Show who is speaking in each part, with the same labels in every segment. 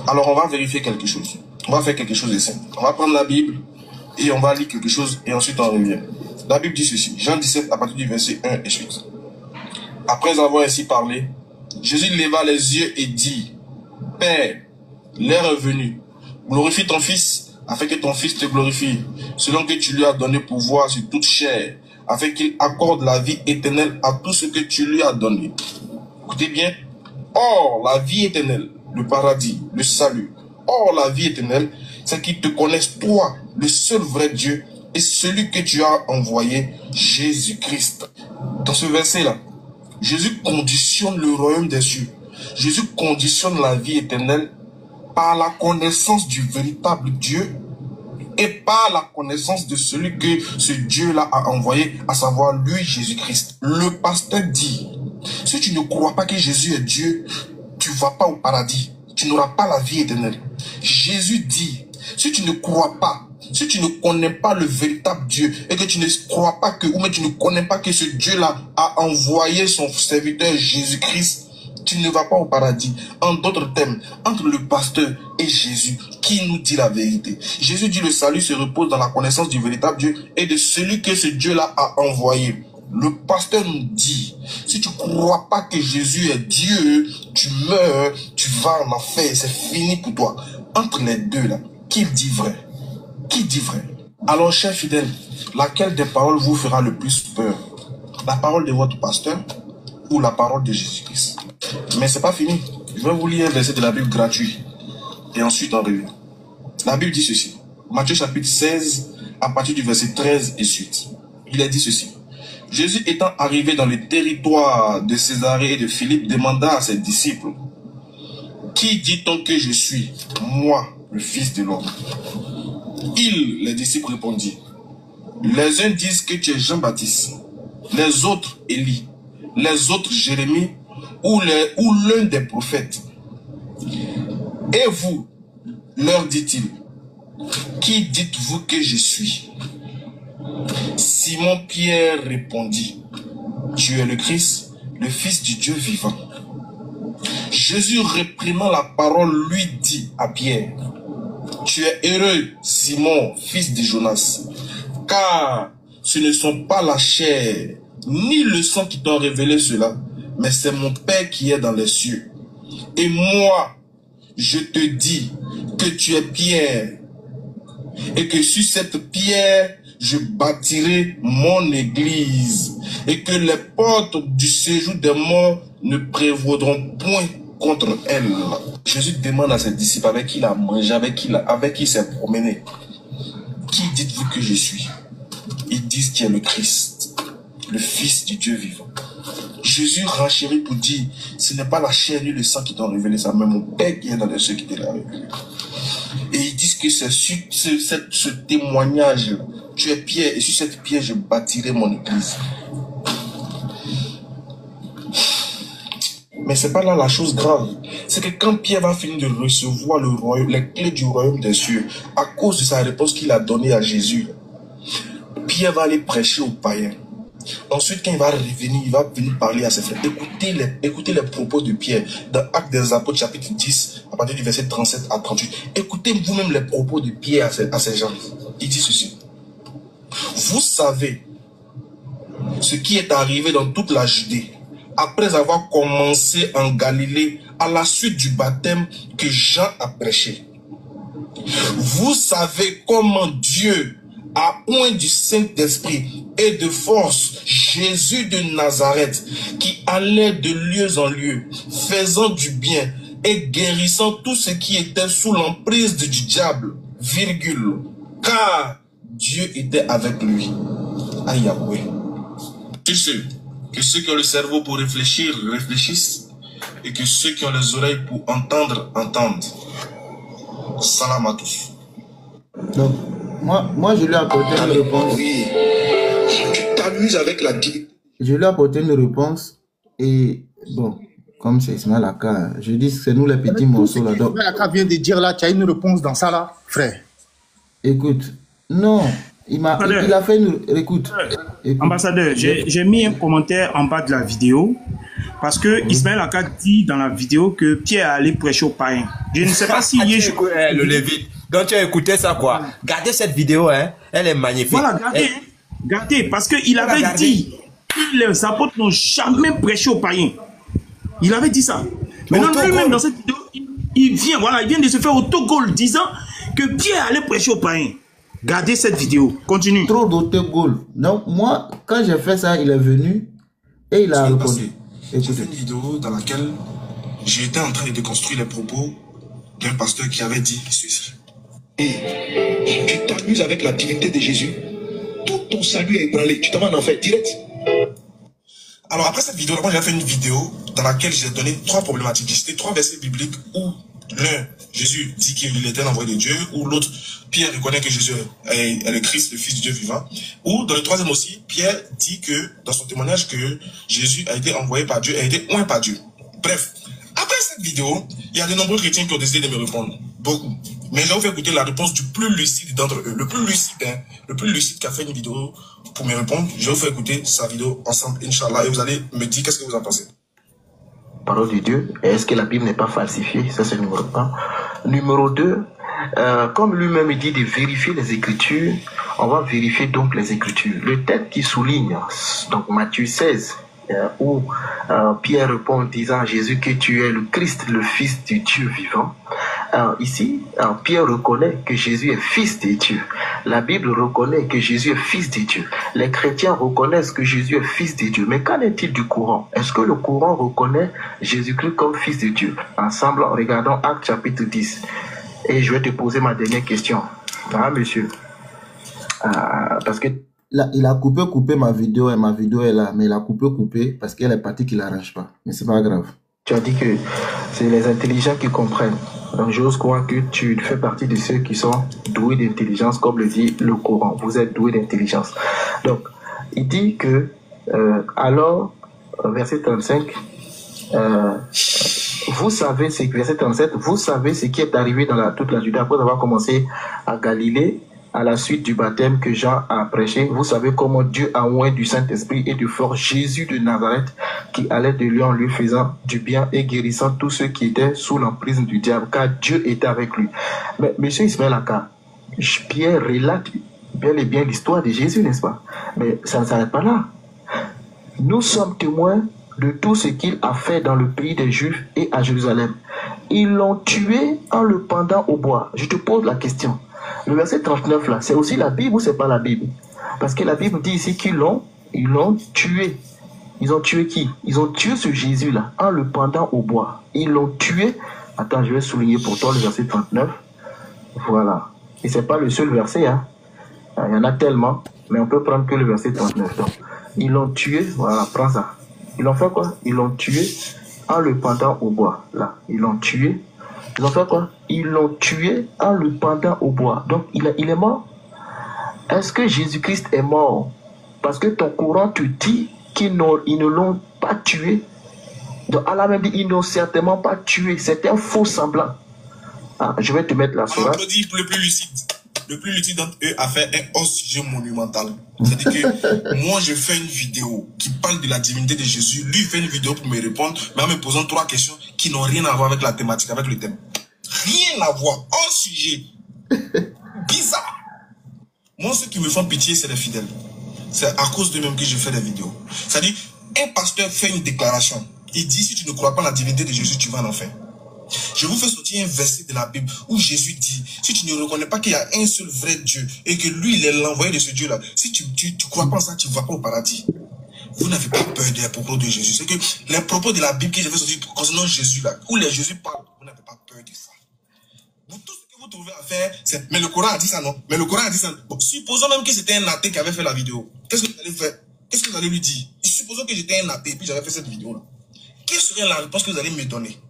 Speaker 1: Alors, on va vérifier quelque chose. On va faire quelque chose de simple. On va prendre la Bible et on va lire quelque chose et ensuite on revient. La Bible dit ceci. Jean 17 à partir du verset 1 et suite. Après avoir ainsi parlé, Jésus leva les yeux et dit, Père, l'heure est venue. Glorifie ton Fils, afin que ton Fils te glorifie, selon que tu lui as donné pouvoir sur toute chair, afin qu'il accorde la vie éternelle à tout ce que tu lui as donné. Écoutez bien. Or, la vie éternelle, le paradis, le salut. Or, la vie éternelle, c'est qu'ils te connaissent, toi, le seul vrai Dieu, et celui que tu as envoyé, Jésus-Christ. Dans ce verset-là, Jésus conditionne le royaume des cieux. Jésus conditionne la vie éternelle par la connaissance du véritable Dieu et par la connaissance de celui que ce Dieu-là a envoyé, à savoir lui, Jésus-Christ. Le pasteur dit, si tu ne crois pas que Jésus est Dieu, tu ne vas pas au paradis. Tu n'auras pas la vie éternelle. Jésus dit, si tu ne crois pas, si tu ne connais pas le véritable Dieu et que tu ne crois pas que, ou même tu ne connais pas que ce Dieu-là a envoyé son serviteur Jésus-Christ, tu ne vas pas au paradis. En d'autres termes, entre le pasteur et Jésus, qui nous dit la vérité? Jésus dit le salut se repose dans la connaissance du véritable Dieu et de celui que ce Dieu-là a envoyé. Le pasteur nous dit, si tu ne crois pas que Jésus est Dieu, tu meurs, tu vas en enfer, c'est fini pour toi. Entre les deux là, qui dit vrai? Qui dit vrai? Alors, chers fidèles, laquelle des paroles vous fera le plus peur? La parole de votre pasteur ou la parole de Jésus-Christ? Mais c'est pas fini. Je vais vous lire un verset de la Bible gratuit. Et ensuite, on revient. La Bible dit ceci. Matthieu chapitre 16, à partir du verset 13 et suite. Il a dit ceci. Jésus étant arrivé dans le territoire de Césarée et de Philippe, demanda à ses disciples, qui dit-on que je suis, moi, le Fils de l'homme? Les disciples répondirent, les uns disent que tu es Jean-Baptiste, les autres Élie, les autres Jérémie, ou l'un des prophètes. Et vous, leur dit-il, qui dites-vous que je suis? Simon-Pierre répondit, tu es le Christ, le Fils du Dieu vivant. Jésus, reprenant la parole, lui dit à Pierre, tu es heureux, Simon, fils de Jonas, car ce ne sont pas la chair ni le sang qui t'ont révélé cela, mais c'est mon Père qui est dans les cieux. Et moi, je te dis que tu es Pierre, et que sur cette pierre, je bâtirai mon église, et que les portes du séjour des morts ne prévaudront point contre elle. Jésus demande à ses disciples avec qui il a mangé, avec qui il s'est promené, qui dites-vous que je suis? Ils disent qu'il est le Christ, le Fils du Dieu vivant. Jésus renchérit pour dire, ce n'est pas la chair ni le sang qui t'ont révélé ça, mais mon Père qui est dans les cieux qui te l'a révélé. Et ils disent que c'est sur ce témoignage, tu es Pierre, et sur cette pierre, je bâtirai mon église. Mais c'est pas là la chose grave. C'est que quand Pierre va finir de recevoir les clés du royaume des cieux, à cause de sa réponse qu'il a donnée à Jésus, Pierre va aller prêcher aux païens. Ensuite, quand il va revenir, il va venir parler à ses frères. Écoutez les propos de Pierre dans Actes des Apôtres, chapitre 10, à partir du verset 37 à 38. Écoutez vous-même les propos de Pierre à ces gens. Il dit ceci. Vous savez ce qui est arrivé dans toute la Judée, après avoir commencé en Galilée, à la suite du baptême que Jean a prêché. Vous savez comment Dieu a oint du Saint-Esprit et de force Jésus de Nazareth, qui allait de lieu en lieu, faisant du bien et guérissant tout ce qui était sous l'emprise du diable, virgule, car Dieu était avec lui. Ah Yahweh. Que ceux qui ont le cerveau pour réfléchir, réfléchissent, et que ceux qui ont les oreilles pour entendre, entendent. Salam à tous.
Speaker 2: Donc, moi je lui ai apporté une réponse.
Speaker 1: Oui. Tu t'amuses avec la dignité.
Speaker 2: Je lui ai apporté une réponse, et bon, comme c'est Ismaël Aka, je dis que c'est nous les petits morceaux là. Donc,
Speaker 3: Ismaël Aka vient de dire là, tu as une réponse dans ça là, frère.
Speaker 2: Écoute, non. Il a fait une... Écoute.
Speaker 4: Ambassadeur, j'ai mis un commentaire en bas de la vidéo. Parce que Ismaël Aka dit dans la vidéo que Pierre allait prêcher aux païens. Je ne sais pas si
Speaker 5: le Lévite. Donc tu as écouté ça quoi? Gardez cette vidéo, hein. Elle est magnifique.
Speaker 4: Voilà, gardez, parce qu'il avait dit que les apôtres n'ont jamais prêché aux païens. Il avait dit ça. Maintenant, lui-même, dans cette vidéo, il vient de se faire autogol disant que Pierre allait prêcher aux païens. Gardez cette vidéo. Continue.
Speaker 2: Trop d'autogol. Donc, moi, quand j'ai fait ça, il est venu et il a répondu.
Speaker 1: J'ai fait une vidéo dans laquelle j'étais en train de déconstruire les propos d'un pasteur qui avait dit ceci. Et tu t'amuses avec la divinité de Jésus. Tout ton salut est ébranlé. Tu t'en vas en enfer direct. Alors après cette vidéo, moi j'ai fait une vidéo dans laquelle j'ai donné 3 problématiques. J'ai cité 3 versets bibliques où l'un, Jésus dit qu'il était l'envoyé de Dieu, ou l'autre, Pierre reconnaît que Jésus est le Christ, le Fils du Dieu vivant. Ou dans le troisième aussi, Pierre dit que dans son témoignage que Jésus a été envoyé par Dieu, a été oint par Dieu. Bref, après cette vidéo, il y a de nombreux chrétiens qui ont décidé de me répondre. Beaucoup. Mais je vais vous faire écouter la réponse du plus lucide d'entre eux. Le plus lucide qui a fait une vidéo pour me répondre. Je vais vous faire écouter sa vidéo ensemble, Inch'Allah, et vous allez me dire qu'est-ce que vous en pensez.
Speaker 6: Parole de Dieu. Est-ce que la Bible n'est pas falsifiée? Ça, c'est numéro 1. Numéro 2, comme lui-même dit de vérifier les Écritures, on va vérifier donc les Écritures. Le texte qui souligne, donc Matthieu 16, où Pierre répond en disant à Jésus que tu es le Christ, le Fils du Dieu vivant. Ici, Pierre reconnaît que Jésus est Fils de Dieu. La Bible reconnaît que Jésus est Fils de Dieu. Les chrétiens reconnaissent que Jésus est Fils de Dieu. Mais qu'en est-il du courant? Est-ce que le courant reconnaît Jésus-Christ comme Fils de Dieu? Ensemble, regardons Actes chapitre 10. Et je vais te poser ma dernière question. Ah, monsieur. Parce que
Speaker 2: Là, il a coupé ma vidéo et ma vidéo est là, mais il a coupé parce qu'elle est partie qu'il n'arrange pas. Mais c'est pas grave.
Speaker 6: tu as dit que c'est les intelligents qui comprennent. Donc j'ose croire que tu fais partie de ceux qui sont doués d'intelligence, comme le dit le Coran. Vous êtes doués d'intelligence. Donc, il dit que, alors, verset 35, vous savez, c'est verset 37, vous savez ce qui est arrivé dans toute la Judée après avoir commencé à Galilée, à la suite du baptême que Jean a prêché. Vous savez comment Dieu a oint du Saint-Esprit et de force Jésus de Nazareth, qui allait de lui en lui faisant du bien et guérissant tous ceux qui étaient sous l'emprise du diable, car Dieu était avec lui. Mais monsieur Ismaël Aka, Pierre relate bel et bien l'histoire de Jésus, n'est-ce pas? Mais ça ne s'arrête pas là. Nous sommes témoins de tout ce qu'il a fait dans le pays des Juifs et à Jérusalem. Ils l'ont tué en le pendant au bois. Je te pose la question. Le verset 39 là, c'est aussi la Bible ou c'est pas la Bible? Parce que la Bible dit ici qu'ils l'ont tué. Ils ont tué qui? Ils ont tué ce Jésus là en le pendant au bois. Ils l'ont tué. Attends, je vais souligner pour toi le verset 39. Voilà. Et c'est pas le seul verset, hein. Il y en a tellement, mais on peut prendre que le verset 39. Donc, ils l'ont tué, voilà, prends ça. Ils l'ont fait quoi? Ils l'ont tué en le pendant au bois. Là, ils l'ont tué. Ils ont fait quoi? Ils l'ont tué en le pendant au bois. Donc, il est mort. Est-ce que Jésus-Christ est mort? Parce que ton courant te dit qu'ils ne l'ont pas tué. Donc, Allah m'a dit, ils n'ont certainement pas tué. C'est un faux semblant. Ah, je vais te mettre la sourate.
Speaker 1: Le plus lucide d'entre eux a fait un hors sujet monumental. C'est-à-dire que moi, je fais une vidéo qui parle de la divinité de Jésus. Lui, il fait une vidéo pour me répondre, mais en me posant 3 questions qui n'ont rien à voir avec la thématique, avec le thème. Rien à voir. Hors sujet. Bizarre. Moi, ceux qui me font pitié, c'est les fidèles. C'est à cause d'eux-mêmes que je fais des vidéos. C'est-à-dire, un pasteur fait une déclaration. Il dit, si tu ne crois pas en la divinité de Jésus, tu vas en enfer. Je vous fais sortir un verset de la Bible où Jésus dit, si tu ne reconnais pas qu'il y a un seul vrai Dieu et que lui, il est l'envoyé de ce Dieu-là, si tu crois pas en ça, tu ne vas pas au paradis. Vous n'avez pas peur des propos de Jésus. C'est que les propos de la Bible que je vais sortir concernant Jésus-là, où les Jésus parlent, vous n'avez pas peur de ça. Tout ce que vous trouvez à faire, c'est, mais le Coran a dit ça, non? Mais le Coran a dit ça. Bon, supposons même que c'était un athée qui avait fait la vidéo. Qu'est-ce que vous allez faire? Qu'est-ce que vous allez lui dire? Supposons que j'étais un athée et puis j'avais fait cette vidéo-là. Quelle serait la réponse que vous allez me donner?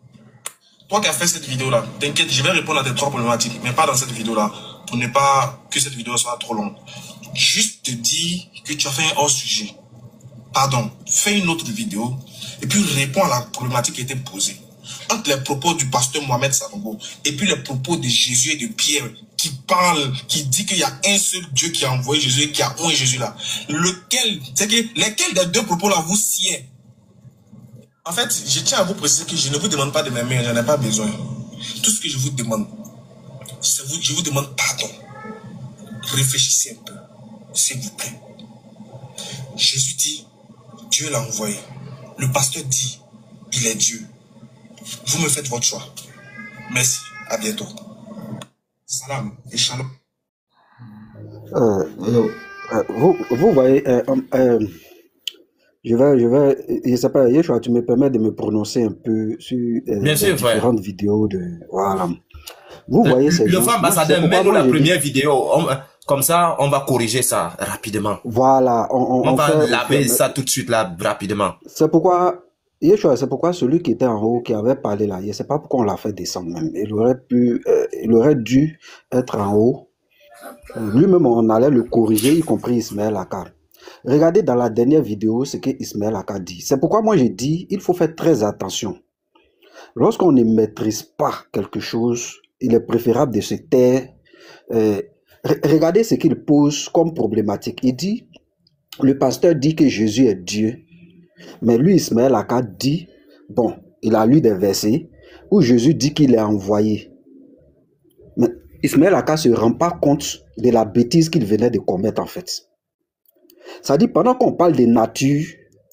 Speaker 1: Toi qui as fait cette vidéo-là, t'inquiète, je vais répondre à tes 3 problématiques, mais pas dans cette vidéo-là, pour ne pas que cette vidéo soit trop longue. Juste te dire que tu as fait un hors-sujet. Pardon, fais une autre vidéo, et puis réponds à la problématique qui a été posée. Entre les propos du pasteur Mohamed Sanogo, et puis les propos de Jésus et de Pierre, qui parlent, qui dit qu'il y a un seul Dieu qui a envoyé Jésus et qui a oint Jésus là. Lesquels des 2 propos-là vous sied? En fait, je tiens à vous préciser que je ne vous demande pas de m'aimer, j'en ai pas besoin. Tout ce que je vous demande, je vous demande pardon. Réfléchissez un peu, s'il vous plaît. Jésus dit, Dieu l'a envoyé. Le pasteur dit, il est Dieu. Vous me faites votre choix. Merci, à bientôt. Salam et shalom.
Speaker 2: Hello.
Speaker 7: Vous voyez, je sais pas, Yeshua, tu me permets de me prononcer un peu sur
Speaker 5: Bien
Speaker 7: les
Speaker 5: sûr, frère.
Speaker 7: différentes vidéos de... Voilà. Vous voyez ces
Speaker 5: Le
Speaker 7: gens,
Speaker 5: frère
Speaker 7: moi, c'est
Speaker 5: ambassadeur,
Speaker 7: pourquoi
Speaker 5: mets-nous
Speaker 7: moi
Speaker 5: la
Speaker 7: j'ai dit,
Speaker 5: première vidéo. Comme ça, on va corriger ça rapidement.
Speaker 7: voilà,
Speaker 5: On va
Speaker 7: fait,
Speaker 5: laver ça tout de suite là, rapidement.
Speaker 7: c'est pourquoi, Yeshua, c'est pourquoi celui qui était en haut, qui avait parlé là, je sais pas pourquoi on l'a fait descendre même. Il aurait dû être en haut. Lui-même, on allait le corriger, y compris Ismaël Akar. Regardez dans la dernière vidéo ce que Ismaël Akar dit. C'est pourquoi moi j'ai dit, il faut faire très attention. Lorsqu'on ne maîtrise pas quelque chose, il est préférable de se taire. Regardez ce qu'il pose comme problématique. Il dit, le pasteur dit que Jésus est Dieu. Mais lui, Ismaël Akar dit, bon, il a lu des versets où Jésus dit qu'il est envoyé. Mais Ismaël Akar ne se rend pas compte de la bêtise qu'il venait de commettre en fait. Ça dit, pendant qu'on parle de nature,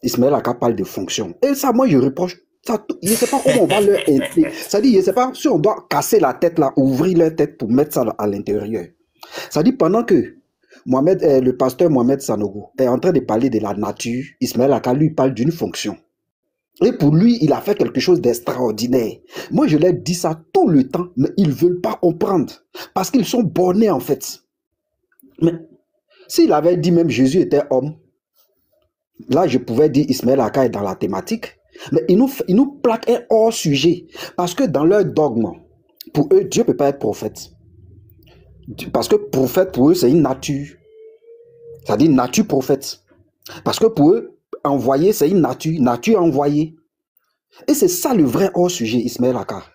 Speaker 7: Ismaël Akar parle de fonction. Et ça, moi, je reproche. Ça, je ne sais pas comment on va leur aider. Ça dit, je ne sais pas si on doit casser la tête là, ouvrir leur tête pour mettre ça à l'intérieur. Ça dit, pendant que le pasteur Mohamed Sanogo est en train de parler de la nature, Ismaël Akar lui parle d'une fonction. Et pour lui, il a fait quelque chose d'extraordinaire. Moi, je leur dis ça tout le temps, mais ils ne veulent pas comprendre. Parce qu'ils sont bornés en fait. Mais s'il avait dit même Jésus était homme, là, je pouvais dire Ismaël Akar est dans la thématique. Mais ils nous plaquent un hors-sujet. Parce que dans leur dogme, pour eux, Dieu ne peut pas être prophète. Parce que prophète, pour eux, c'est une nature. Ça dit nature prophète. Parce que pour eux, envoyé, c'est une nature envoyée. Et c'est ça le vrai hors-sujet, Ismaël Akar.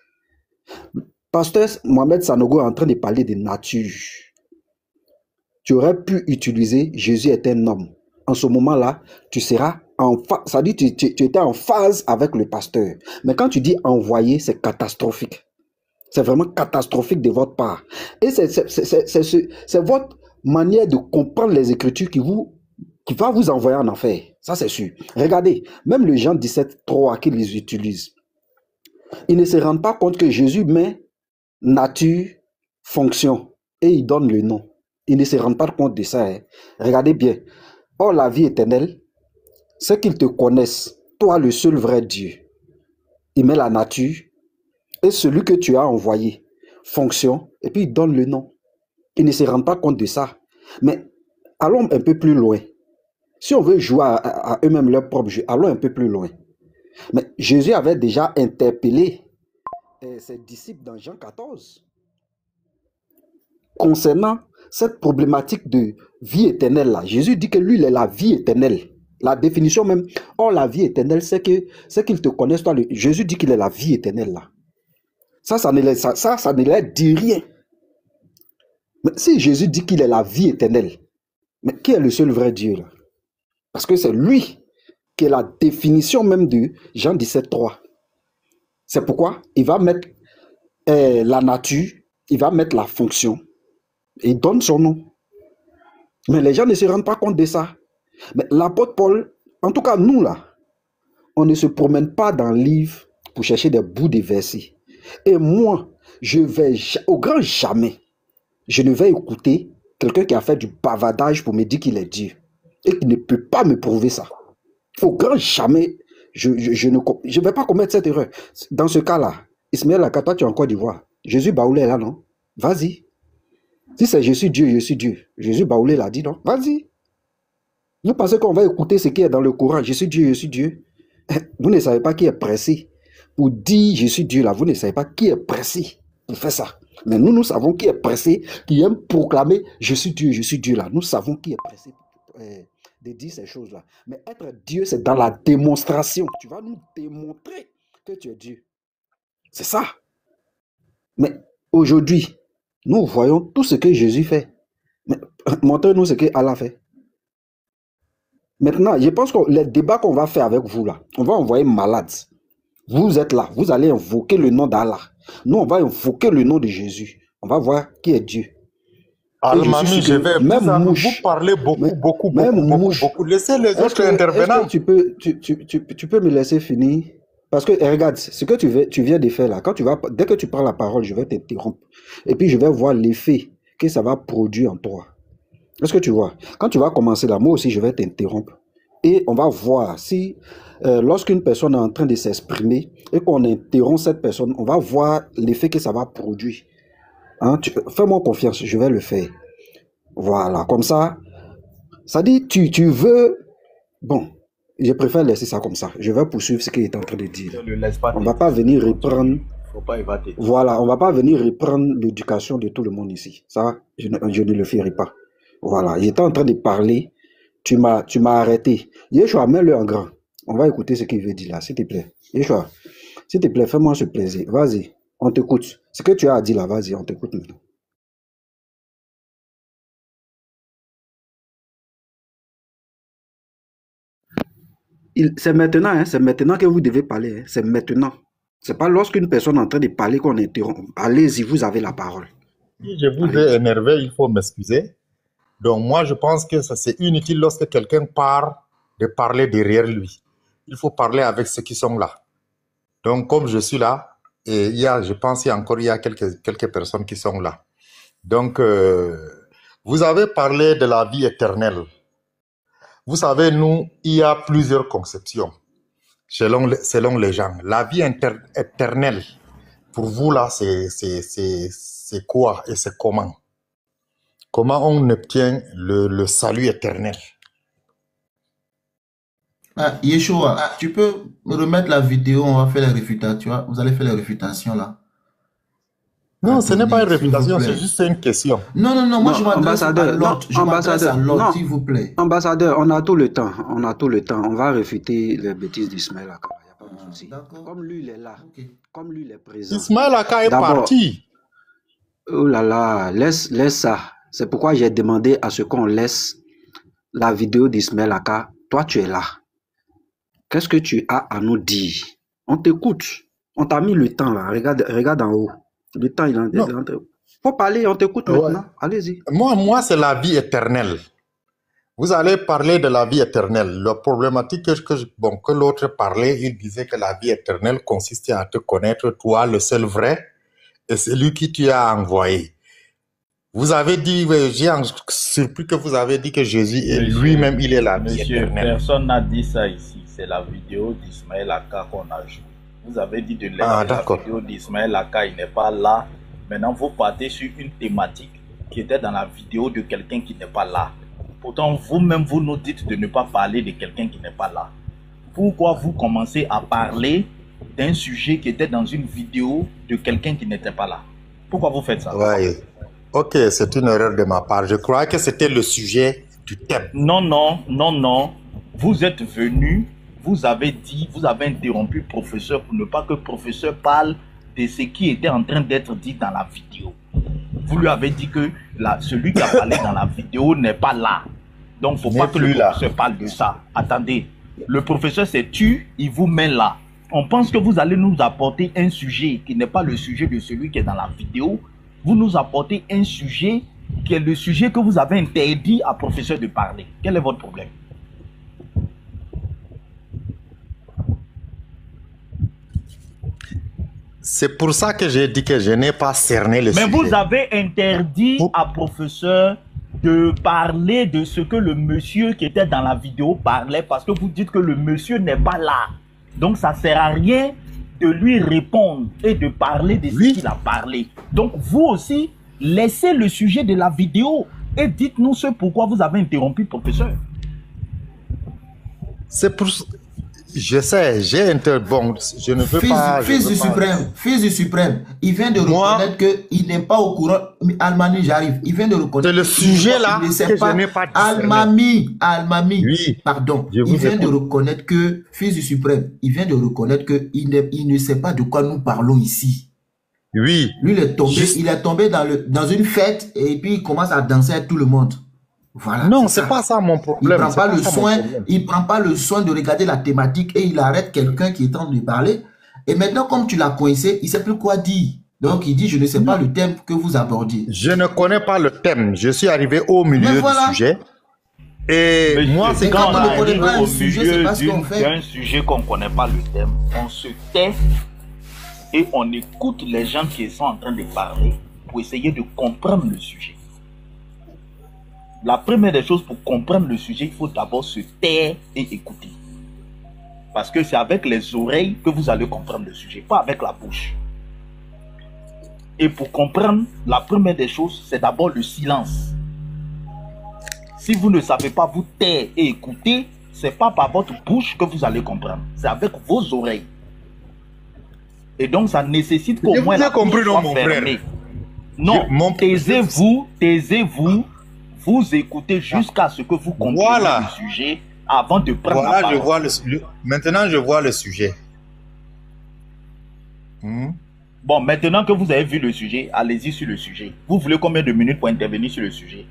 Speaker 7: Pasteur Mohamed Sanogo est en train de parler de nature. Tu aurais pu utiliser Jésus est un homme. En ce moment-là, tu seras en phase. Ça dit tu étais en phase avec le pasteur. Mais quand tu dis envoyer, c'est catastrophique. C'est vraiment catastrophique de votre part. Et c'est votre manière de comprendre les Écritures qui va vous envoyer en enfer. Ça, c'est sûr. Regardez, même le Jean 17:3 qu'ils les utilisent, ils ne se rendent pas compte que Jésus met nature, fonction, et il donne le nom. Ils ne se rendent pas compte de ça. Hein. Regardez bien. Or, la vie éternelle, c'est qu'ils te connaissent, toi le seul vrai Dieu. Il met la nature et celui que tu as envoyé, fonction, et puis il donne le nom. Ils ne se rendent pas compte de ça. Mais allons un peu plus loin. Si on veut jouer à eux-mêmes leur propre jeu, allons un peu plus loin. Mais Jésus avait déjà interpellé ses disciples dans Jean 14 concernant cette problématique de vie éternelle là. Jésus dit que lui, il est la vie éternelle. La définition même, or la vie éternelle, c'est qu'il te connaisse toi. Jésus dit qu'il est la vie éternelle là. Ça ne leur dit rien. Mais si Jésus dit qu'il est la vie éternelle, mais qui est le seul vrai Dieu là? Parce que c'est lui qui est la définition même de Jean 17:3. C'est pourquoi il va mettre la nature, il va mettre la fonction, et il donne son nom. Mais les gens ne se rendent pas compte de ça. Mais l'apôtre Paul, en tout cas nous là, on ne se promène pas dans le livre pour chercher des bouts de versets. Et moi, je vais au grand jamais, je ne vais écouter quelqu'un qui a fait du bavardage pour me dire qu'il est Dieu et qui ne peut pas me prouver ça. Au grand jamais, je ne vais pas commettre cette erreur. Dans ce cas-là, Ismaël Akar, toi tu es en Côte d'Ivoire. Jésus Baoulé est là, non? Vas-y. Si c'est je suis Dieu, je suis Dieu. Jésus Baoulé l'a dit, non? Vas-y. Vous pensez qu'on va écouter ce qui est dans le Coran? Je suis Dieu, je suis Dieu. Vous ne savez pas qui est pressé pour dire je suis Dieu là. Vous ne savez pas qui est pressé pour faire ça. Mais nous savons qui est pressé, qui aime proclamer je suis Dieu là. Nous savons qui est pressé de dire ces choses-là. Mais être Dieu, c'est dans la démonstration. Tu vas nous démontrer que tu es Dieu. C'est ça. Mais aujourd'hui, nous voyons tout ce que Jésus fait. Mais montrez-nous ce que Allah fait. Maintenant, je pense que les débats qu'on va faire avec vous là, on va envoyer malades. Vous êtes là, vous allez invoquer le nom d'Allah. Nous, on va invoquer le nom de Jésus. On va voir qui est Dieu.
Speaker 8: Al-Mami, je vais vous parler beaucoup. Laissez les autres intervenants.
Speaker 7: Tu peux me laisser finir? Parce que regarde, ce que tu viens de faire là, dès que tu prends la parole, je vais t'interrompre. Et puis je vais voir l'effet que ça va produire en toi. Est-ce que tu vois? Quand tu vas commencer là, moi aussi je vais t'interrompre. Et on va voir si, lorsqu'une personne est en train de s'exprimer et qu'on interrompt cette personne, on va voir l'effet que ça va produire. Hein, fais-moi confiance, je vais le faire. Voilà, comme ça. Ça dit, tu veux... Bon, je préfère laisser ça comme ça. Je vais poursuivre ce qu'il est en train de dire. On ne va pas venir reprendre...
Speaker 5: Faut pas évader.
Speaker 7: Voilà, on ne va pas venir reprendre l'éducation de tout le monde ici. Ça, je ne le ferai pas. Voilà, j'étais en train de parler. Tu m'as arrêté. Yeshua, mets-le en grand. On va écouter ce qu'il veut dire là, s'il te plaît. Yeshua, s'il te plaît, fais-moi ce plaisir. Vas-y. On t'écoute. Ce que tu as dit là, vas-y, on t'écoute maintenant. C'est maintenant, hein, c'est maintenant que vous devez parler. Hein, c'est maintenant. C'est pas lorsqu'une personne est en train de parler qu'on interrompt. Allez-y, vous avez la parole.
Speaker 8: Si je vous ai énervé, il faut m'excuser. Donc moi, je pense que c'est inutile lorsque quelqu'un part de parler derrière lui. Il faut parler avec ceux qui sont là. Donc comme je suis là, et je pense qu'il y a quelques personnes qui sont là. Donc, vous avez parlé de la vie éternelle. Vous savez, nous, il y a plusieurs conceptions selon les gens. La vie éternelle, pour vous, là, c'est quoi et c'est comment? Comment on obtient le salut éternel?
Speaker 2: Yeshua, tu peux me remettre la vidéo, on va faire les réfutations, tu vois, vous allez faire les réfutations là.
Speaker 8: Non, ce n'est pas une réfutation, c'est juste une question.
Speaker 2: Non, moi je m'adresse à l'autre, s'il vous plaît.
Speaker 7: Ambassadeur, on a tout le temps, on va réfuter les bêtises d'Ismaël Aka, il n'y a pas de souci. Comme lui, il est là, comme lui, il est présent.
Speaker 8: Ismaël Aka est parti.
Speaker 7: Oh là là, laisse ça. C'est pourquoi j'ai demandé à ce qu'on laisse la vidéo d'Ismaël Aka. Toi, tu es là. Qu'est-ce que tu as à nous dire? On t'écoute. On t'a mis le temps là. Regarde en haut. Le temps, il est en train. Faut parler, on t'écoute maintenant. Allez-y.
Speaker 8: Moi, c'est la vie éternelle. Vous allez parler de la vie éternelle. La problématique que l'autre parlait, il disait que la vie éternelle consistait à te connaître, toi, le seul vrai, et celui qui tu as envoyé. Vous avez dit, j'ai surpris que vous avez dit que Jésus est lui-même, il est la vie éternelle.
Speaker 4: Personne n'a dit ça ici. C'est la vidéo d'Ismaël Aka qu'on a jouée. Vous avez dit de la vidéo d'Ismaël Aka, il n'est pas là. Maintenant, vous partez sur une thématique qui était dans la vidéo de quelqu'un qui n'est pas là. Pourtant, vous-même, vous nous dites de ne pas parler de quelqu'un qui n'est pas là. Pourquoi vous commencez à parler d'un sujet qui était dans une vidéo de quelqu'un qui n'était pas là? Pourquoi vous faites ça?
Speaker 8: Ouais. Ok, c'est une erreur de ma part. Je croyais que c'était le sujet du thème.
Speaker 4: Non. Vous êtes venu, vous avez interrompu le professeur pour ne pas que le professeur parle de ce qui était en train d'être dit dans la vidéo. Vous lui avez dit que celui qui a parlé dans la vidéo n'est pas là. Donc, il ne faut pas que le professeur parle de ça. Attendez, le professeur s'est tué, il vous met là. On pense que vous allez nous apporter un sujet qui n'est pas le sujet de celui qui est dans la vidéo. Vous nous apportez un sujet qui est le sujet que vous avez interdit à professeur de parler. Quel est votre problème?
Speaker 8: C'est pour ça que j'ai dit que je n'ai pas cerné le sujet.
Speaker 4: Mais vous avez interdit à professeur de parler de ce que le monsieur qui était dans la vidéo parlait parce que vous dites que le monsieur n'est pas là. Donc ça ne sert à rien de lui répondre et de parler de ce qu'il a parlé. Donc vous aussi, laissez le sujet de la vidéo et dites-nous ce pourquoi vous avez interrompu le professeur.
Speaker 8: C'est pour... Je sais, bon, je ne veux pas...
Speaker 2: Fils du suprême, il vient de reconnaître qu'il n'est pas au courant. Almami, j'arrive. Il vient de reconnaître...
Speaker 8: C'est le sujet là que je n'ai pas
Speaker 2: dit. Almami,
Speaker 8: oui,
Speaker 2: pardon. Il vient de reconnaître que, fils du suprême, il vient de reconnaître qu'il ne sait pas de quoi nous parlons ici.
Speaker 8: Oui.
Speaker 2: Lui, il est tombé dans une fête et puis il commence à danser avec tout le monde. Voilà,
Speaker 8: non, c'est pas ça mon problème.
Speaker 2: Il prend pas le soin de regarder la thématique et il arrête quelqu'un qui est en train de parler Et maintenant, comme tu l'as coincé, il ne sait plus quoi dire. Donc, il dit, je ne sais pas le thème que vous abordiez.
Speaker 8: Je ne connais pas le thème. Je suis arrivé au milieu du sujet. Et
Speaker 9: mais
Speaker 8: moi, c'est
Speaker 2: quand
Speaker 9: on
Speaker 2: on ne connaît
Speaker 9: arrive
Speaker 2: pas un
Speaker 9: au
Speaker 2: sujet,
Speaker 9: milieu
Speaker 2: c'est pas ce qu'on fait.
Speaker 9: d'un sujet qu'on ne connaît pas le thème. On se tait et on écoute les gens qui sont en train de parler pour essayer de comprendre le sujet. La première des choses, pour comprendre le sujet, il faut d'abord se taire et écouter. Parce que c'est avec les oreilles que vous allez comprendre le sujet, pas avec la bouche. Et pour comprendre, la première des choses, c'est d'abord le silence. Si vous ne savez pas vous taire et écouter, ce n'est pas par votre bouche que vous allez comprendre. C'est avec vos oreilles. Et donc, ça nécessite qu'au moins la bouche soit fermée. Non, taisez-vous, vous écoutez jusqu'à ce que vous compreniez le sujet avant de prendre la parole.
Speaker 8: Je vois maintenant, je vois le sujet.
Speaker 9: Bon, maintenant que vous avez vu le sujet, allez-y sur le sujet. Vous voulez combien de minutes pour intervenir sur le sujet?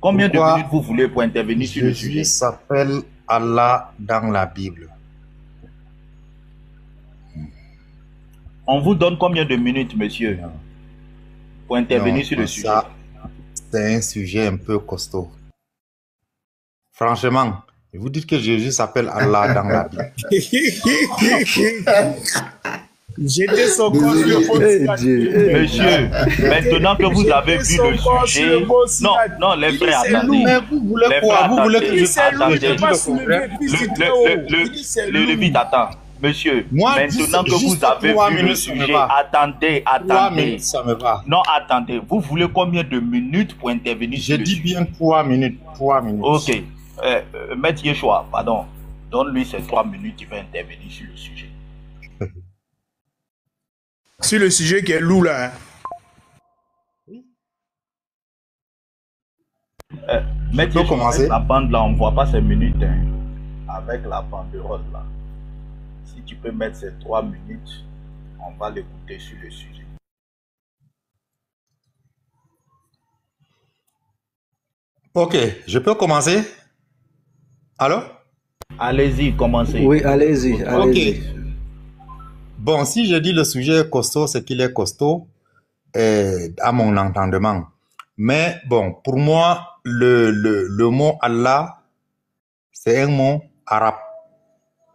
Speaker 9: Combien de minutes vous voulez pour intervenir sur le sujet?
Speaker 8: Jésus s'appelle Allah dans la Bible.
Speaker 9: On vous donne combien de minutes, monsieur, pour intervenir sur le sujet?
Speaker 8: C'est un sujet un peu costaud. Franchement, vous dites que Jésus s'appelle Allah dans la Bible.
Speaker 4: J'étais son corps
Speaker 9: Monsieur, maintenant que vous avez vu le sujet... Non, les frères, attendez.
Speaker 8: Mais vous voulez quoi? Vous voulez que je
Speaker 9: le Lévite, attends. Monsieur, maintenant que vous avez vu le sujet, attendez.
Speaker 8: Ça me va.
Speaker 9: Non, attendez. Vous voulez combien de minutes pour intervenir sur le sujet?
Speaker 8: Je dis bien 3 minutes. 3 minutes.
Speaker 9: Ok. Maître Yeshua, pardon. Donne-lui ces 3 minutes, il va intervenir sur le sujet.
Speaker 4: Sur le sujet qui est lourd là.
Speaker 9: Maître Yeshua, avec la bande là, on ne voit pas ces minutes. Hein. Avec la banderole là. Si tu peux mettre ces 3 minutes, on va l'écouter sur le sujet.
Speaker 8: Ok, je peux commencer? Allô?
Speaker 9: Allez-y, commencez.
Speaker 7: Oui, allez-y.
Speaker 8: Ok. Bon, si je dis le sujet est costaud, c'est qu'il est costaud à mon entendement. Mais bon, pour moi, le mot Allah, c'est un mot arabe.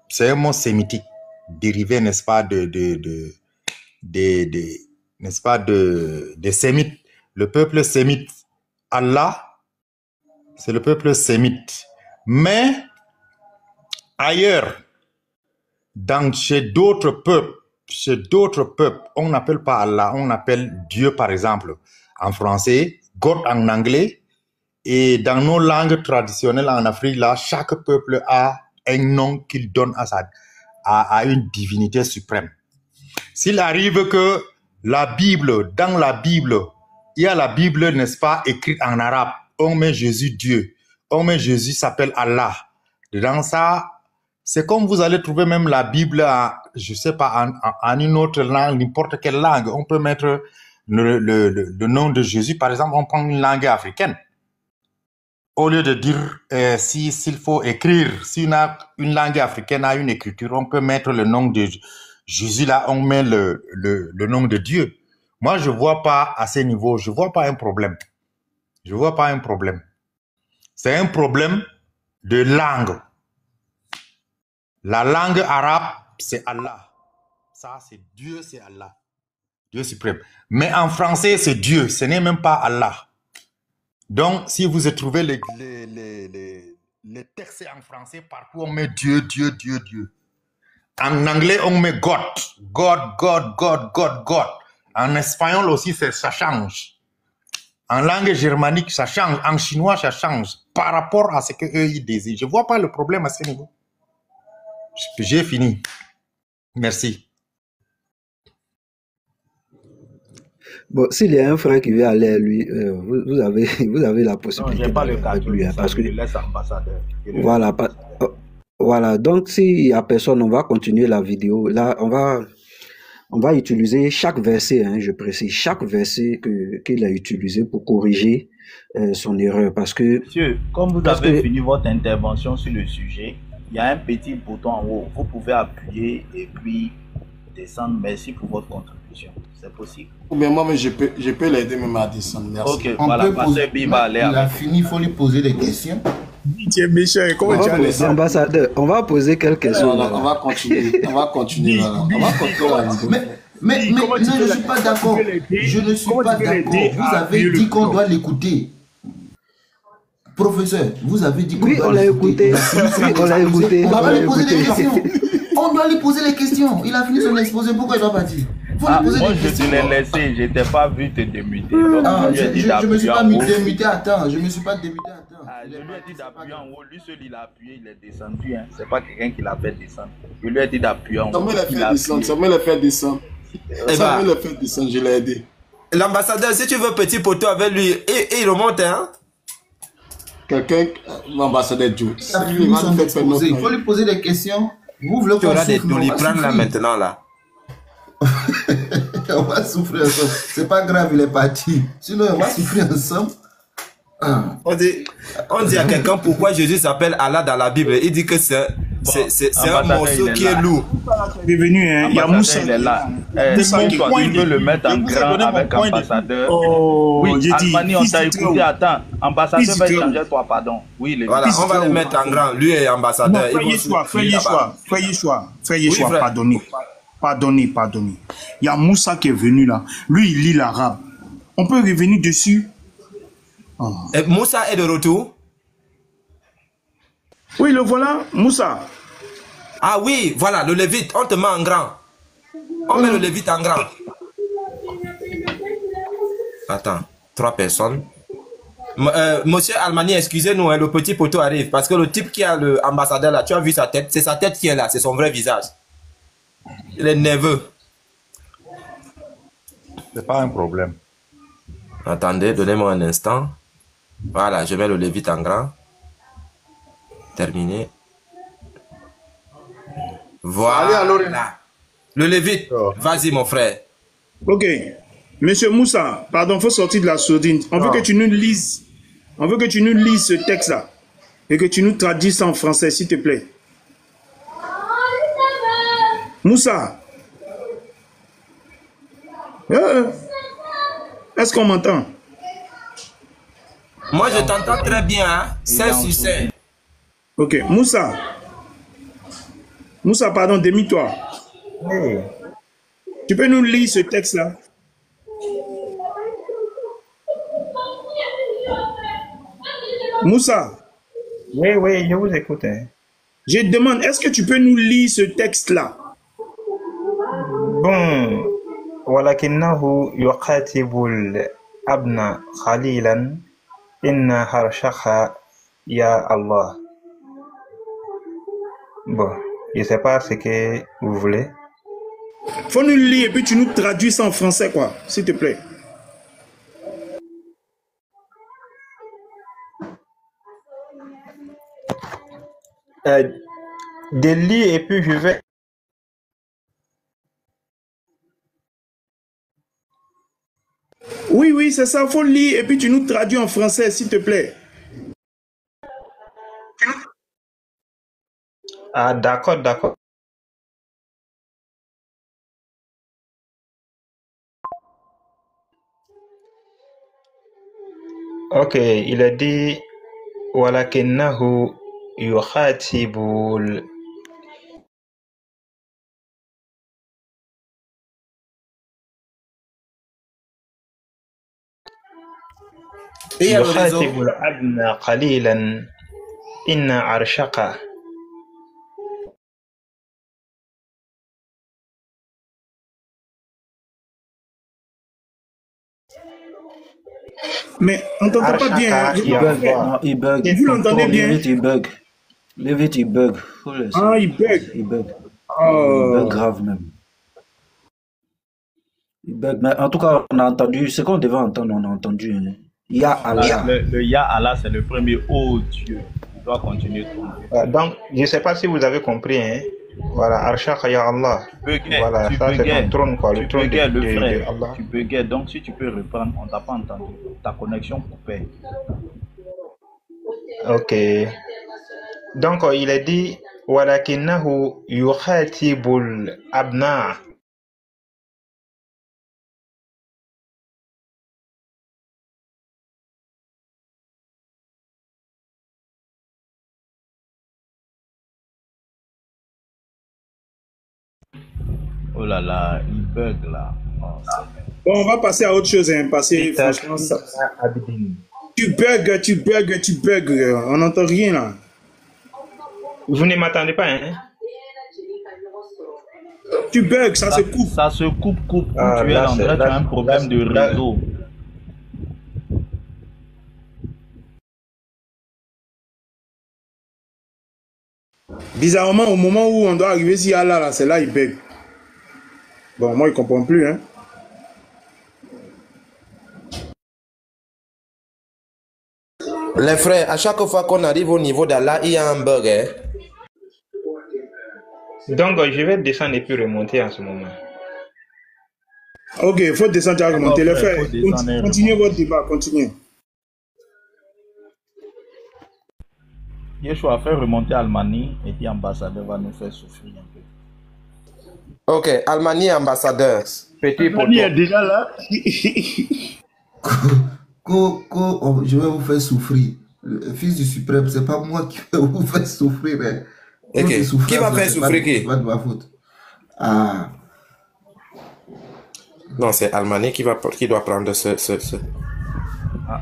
Speaker 8: C'est un mot sémitique, dérivé, n'est-ce pas, n'est-ce pas, des sémites. Le peuple sémite. Allah, c'est le peuple sémite. Mais ailleurs, chez d'autres peuples, on n'appelle pas Allah, on appelle Dieu par exemple. En français, God en anglais. Et dans nos langues traditionnelles en Afrique, là, chaque peuple a un nom qu'il donne à une divinité suprême. S'il arrive que dans la Bible, il y a la Bible, n'est-ce pas, écrite en arabe, on met Jésus Dieu, on met Jésus s'appelle Allah. Dans ça, c'est comme vous allez trouver même la Bible, je sais pas, en une autre langue, n'importe quelle langue. On peut mettre le nom de Jésus, par exemple, on prend une langue africaine. Au lieu de dire s'il faut écrire, si une langue africaine a une écriture, on peut mettre le nom de Jésus là, on met le nom de Dieu. Moi, je vois pas à ce niveau, je vois pas un problème. Je vois pas un problème. C'est un problème de langue. La langue arabe, c'est Allah. Ça, c'est Dieu, c'est Allah. Dieu suprême. Mais en français, c'est Dieu. Ce n'est même pas Allah. Donc, si vous trouvez les textes en français, partout on met Dieu, Dieu, Dieu, Dieu. En anglais, on met God. God, God, God, God, God. En espagnol aussi, ça change. En langue germanique, ça change. En chinois, ça change. Par rapport à ce qu'eux, ils désirent. Je ne vois pas le problème à ce niveau. J'ai fini. Merci.
Speaker 7: Bon, s'il y a un frère qui veut aller à lui, vous avez la possibilité
Speaker 9: d'aller avec lui.
Speaker 7: Parce que,
Speaker 9: je laisse ambassadeur.
Speaker 7: Voilà, donc s'il n'y a personne, on va continuer la vidéo. Là, on va utiliser chaque verset, je précise, chaque verset qu'il a utilisé pour corriger son erreur. Parce que...
Speaker 9: Monsieur, comme vous avez fini votre intervention sur le sujet, Il y a un petit bouton en haut. Vous pouvez appuyer et puis descendre. Merci pour votre contribution. C'est possible.
Speaker 10: Ou bien moi, je peux l'aider même à descendre. Merci.
Speaker 9: Ok,
Speaker 2: On
Speaker 9: voilà.
Speaker 2: peut poser.
Speaker 9: Pasteur B va aller
Speaker 2: Il a
Speaker 9: avec.
Speaker 2: fini, il faut lui poser des questions.
Speaker 4: Tu es méchant. Comment tu as laissé?
Speaker 7: Ambassadeur, on va poser quelques questions.
Speaker 10: Voilà, on va continuer. On va continuer. Voilà. On va continuer la vidéo.
Speaker 2: Mais non, je ne suis pas d'accord. Je ne suis pas d'accord. Vous avez dit qu'on doit l'écouter. Professeur, vous avez dit qu'on
Speaker 7: Oui,
Speaker 2: doit
Speaker 7: on l'a écouté. Oui, on l'a écouté.
Speaker 2: On
Speaker 7: On
Speaker 2: va
Speaker 7: l'a
Speaker 2: lui poser des
Speaker 7: écouté.
Speaker 2: questions. On doit lui poser les questions. Il a fini son exposé. Pourquoi il doit partir? Faut lui poser
Speaker 9: Moi,
Speaker 2: des
Speaker 9: je
Speaker 2: questions.
Speaker 9: te l'ai laissé. Je t'ai pas vu te démuter. Donc,
Speaker 2: Ah,
Speaker 9: je lui ai dit
Speaker 2: je me suis
Speaker 9: d'appuyer
Speaker 2: pas
Speaker 9: en haut.
Speaker 2: démuté. Attends, je me suis pas démuté. Attends.
Speaker 9: Je lui ai dit d'appuyer en haut. Lui seul, il a appuyé. Il est descendu. Hein. C'est pas quelqu'un qui l'a fait descendre. Je lui ai dit d'appuyer en haut.
Speaker 10: Ça me l'a
Speaker 9: Il
Speaker 10: fait
Speaker 9: a
Speaker 10: descendre.
Speaker 9: appuyé.
Speaker 10: Ça me l'a fait descendre.
Speaker 5: Eh
Speaker 10: Ça
Speaker 5: ben,
Speaker 10: me l'a fait descendre. Je l'ai aidé.
Speaker 5: l'ambassadeur, si tu veux petit poteau avec lui, et il remonte, hein?
Speaker 10: Quelqu'un, l'ambassadeur Joe.
Speaker 2: Il a fini son exposé. Il faut lui poser des questions. Vous voulez
Speaker 5: Tu
Speaker 2: qu'on
Speaker 5: auras des
Speaker 2: souffre, on va
Speaker 5: doliprane là
Speaker 2: souffrir.
Speaker 5: maintenant, là.
Speaker 2: On va souffrir ensemble. C'est pas grave, il est parti. Sinon, on va souffrir ensemble. Ah.
Speaker 5: On dit à quelqu'un pourquoi Jésus s'appelle Allah dans la Bible. Il dit que c'est un morceau qui est lourd.
Speaker 4: Il est venu, hein. Il y a Moussa.
Speaker 9: Il est là.
Speaker 4: Moussa
Speaker 9: Tu
Speaker 4: qui
Speaker 9: peux le mettre en grand avec ambassadeur.
Speaker 4: Oh,
Speaker 9: Oui,
Speaker 4: j'ai dit,
Speaker 9: Almani, on
Speaker 4: fils
Speaker 9: t'a
Speaker 4: du
Speaker 9: écouté.
Speaker 4: Très-Haut.
Speaker 9: Attends, ambassadeur
Speaker 4: Fils
Speaker 9: va
Speaker 4: du
Speaker 9: changer toi, pardon. Oui, il est
Speaker 5: Voilà,
Speaker 4: Fils
Speaker 5: on va
Speaker 4: du
Speaker 5: le mettre en grand. Lui est
Speaker 4: Non,
Speaker 5: ambassadeur.
Speaker 4: frère Yeshua, frère Yeshua, frère Yeshua, frère Yeshua,
Speaker 5: frère.
Speaker 4: pardonnez. Il y a Moussa qui est venu là. Lui, il lit l'arabe. On peut revenir dessus. Oh.
Speaker 5: Et Moussa est de retour.
Speaker 4: Oui, le voilà, Moussa.
Speaker 5: Ah oui, voilà, le lévite, on te met en grand. On met le lévite en grand. Attends, 3 personnes. Monsieur Almani, excusez-nous, hein, le petit poteau arrive. Parce que le type qui a l'ambassadeur là, tu as vu sa tête, c'est sa tête qui est là, c'est son vrai visage. Il est nerveux.
Speaker 8: C'est pas un problème.
Speaker 5: Attendez, donnez-moi un instant. Voilà, je mets le lévite en grand. Terminé. Voilà. Le lévite. Vas-y, mon frère.
Speaker 4: Ok. Monsieur Moussa, pardon, faut sortir de la sourdine. On veut que tu nous lises. On veut que tu nous lises ce texte-là. Et que tu nous traduises ça en français, s'il te plaît. Moussa. Est-ce qu'on m'entend?
Speaker 5: Moi, je t'entends très bien, hein? 16 sur 5.
Speaker 4: Ok, Moussa. Moussa, pardon, démie-toi.
Speaker 11: Oui.
Speaker 4: Tu peux nous lire ce texte-là? Moussa.
Speaker 11: Oui, je vous écoute. Hein.
Speaker 4: Je demande, est-ce que tu peux nous lire ce texte-là?
Speaker 11: Bon. ولكنه يقاتب الابن خليلا إن هرشخ يا الله. Bon, je sais pas ce que vous voulez.
Speaker 4: Faut nous lire et puis tu nous traduis ça en français, quoi, s'il te plaît.
Speaker 11: De lire et puis je vais.
Speaker 4: Oui, c'est ça, faut lire et puis tu nous traduis en français, s'il te plaît.
Speaker 11: Ah, d'accord. Ok, il a dit ولكنه يخاطب يخاطب الابن قليلا إن عرشك.
Speaker 4: Mais on t'entend pas bien.
Speaker 2: Il bug.
Speaker 4: Vous l'entendez bien?
Speaker 2: Le vite, il bug.
Speaker 4: Ah, il bug.
Speaker 2: Il bug.
Speaker 4: Oh.
Speaker 2: Il bug grave même. Il bug. Mais en tout cas, on a entendu ce qu'on devait entendre, on a entendu. Hein. Ya Allah.
Speaker 9: Le Ya Allah, c'est le premier. Oh Dieu. Tu dois continuer.
Speaker 11: Donc, je ne sais pas si vous avez compris. Hein. Voilà, Arshaka Ya Allah. Voilà, ça c'est ton trône, quoi. Le trône de Allah.
Speaker 9: Tu buguais, donc si tu peux reprendre, on t'a pas entendu. Ta connexion coupée.
Speaker 11: Ok. Donc, il a dit ولكنه يخاطب الأبناء.
Speaker 9: Oh là là, il bug là. Oh,
Speaker 4: bon, on va passer à autre chose, hein, passer, franchement, ça... Tu bugs, on n'entend rien là.
Speaker 11: Vous ne m'attendez pas, hein?
Speaker 4: Tu bugs, ça se coupe.
Speaker 9: Ça se coupe.
Speaker 11: Ah,
Speaker 9: tu es en vrai, tu as un problème de réseau.
Speaker 4: Bizarrement, au moment où on doit arriver si Allah là, c'est là il bug. Bon, moi, il ne comprend plus, hein.
Speaker 5: Les frères, à chaque fois qu'on arrive au niveau d'Allah, il y a un bug. Hein?
Speaker 11: Donc, je vais descendre et puis remonter en ce moment.
Speaker 4: Ok, il faut descendre et remonter. Les frères, continuez votre débat, continuez.
Speaker 9: Yeshua fait remonter Almani et puis l'ambassadeur va nous faire souffrir un peu.
Speaker 5: Ok, Almani ambassadeur.
Speaker 9: Petit poteau.
Speaker 10: Almani est déjà là.
Speaker 2: Je vais vous faire souffrir. Le fils du suprême, c'est pas moi qui vais vous faire souffrir, mais...
Speaker 5: Okay. Qui va faire souffrir qui?
Speaker 2: Pas de ma faute. Ah.
Speaker 5: Non, c'est Almani qui doit prendre ce...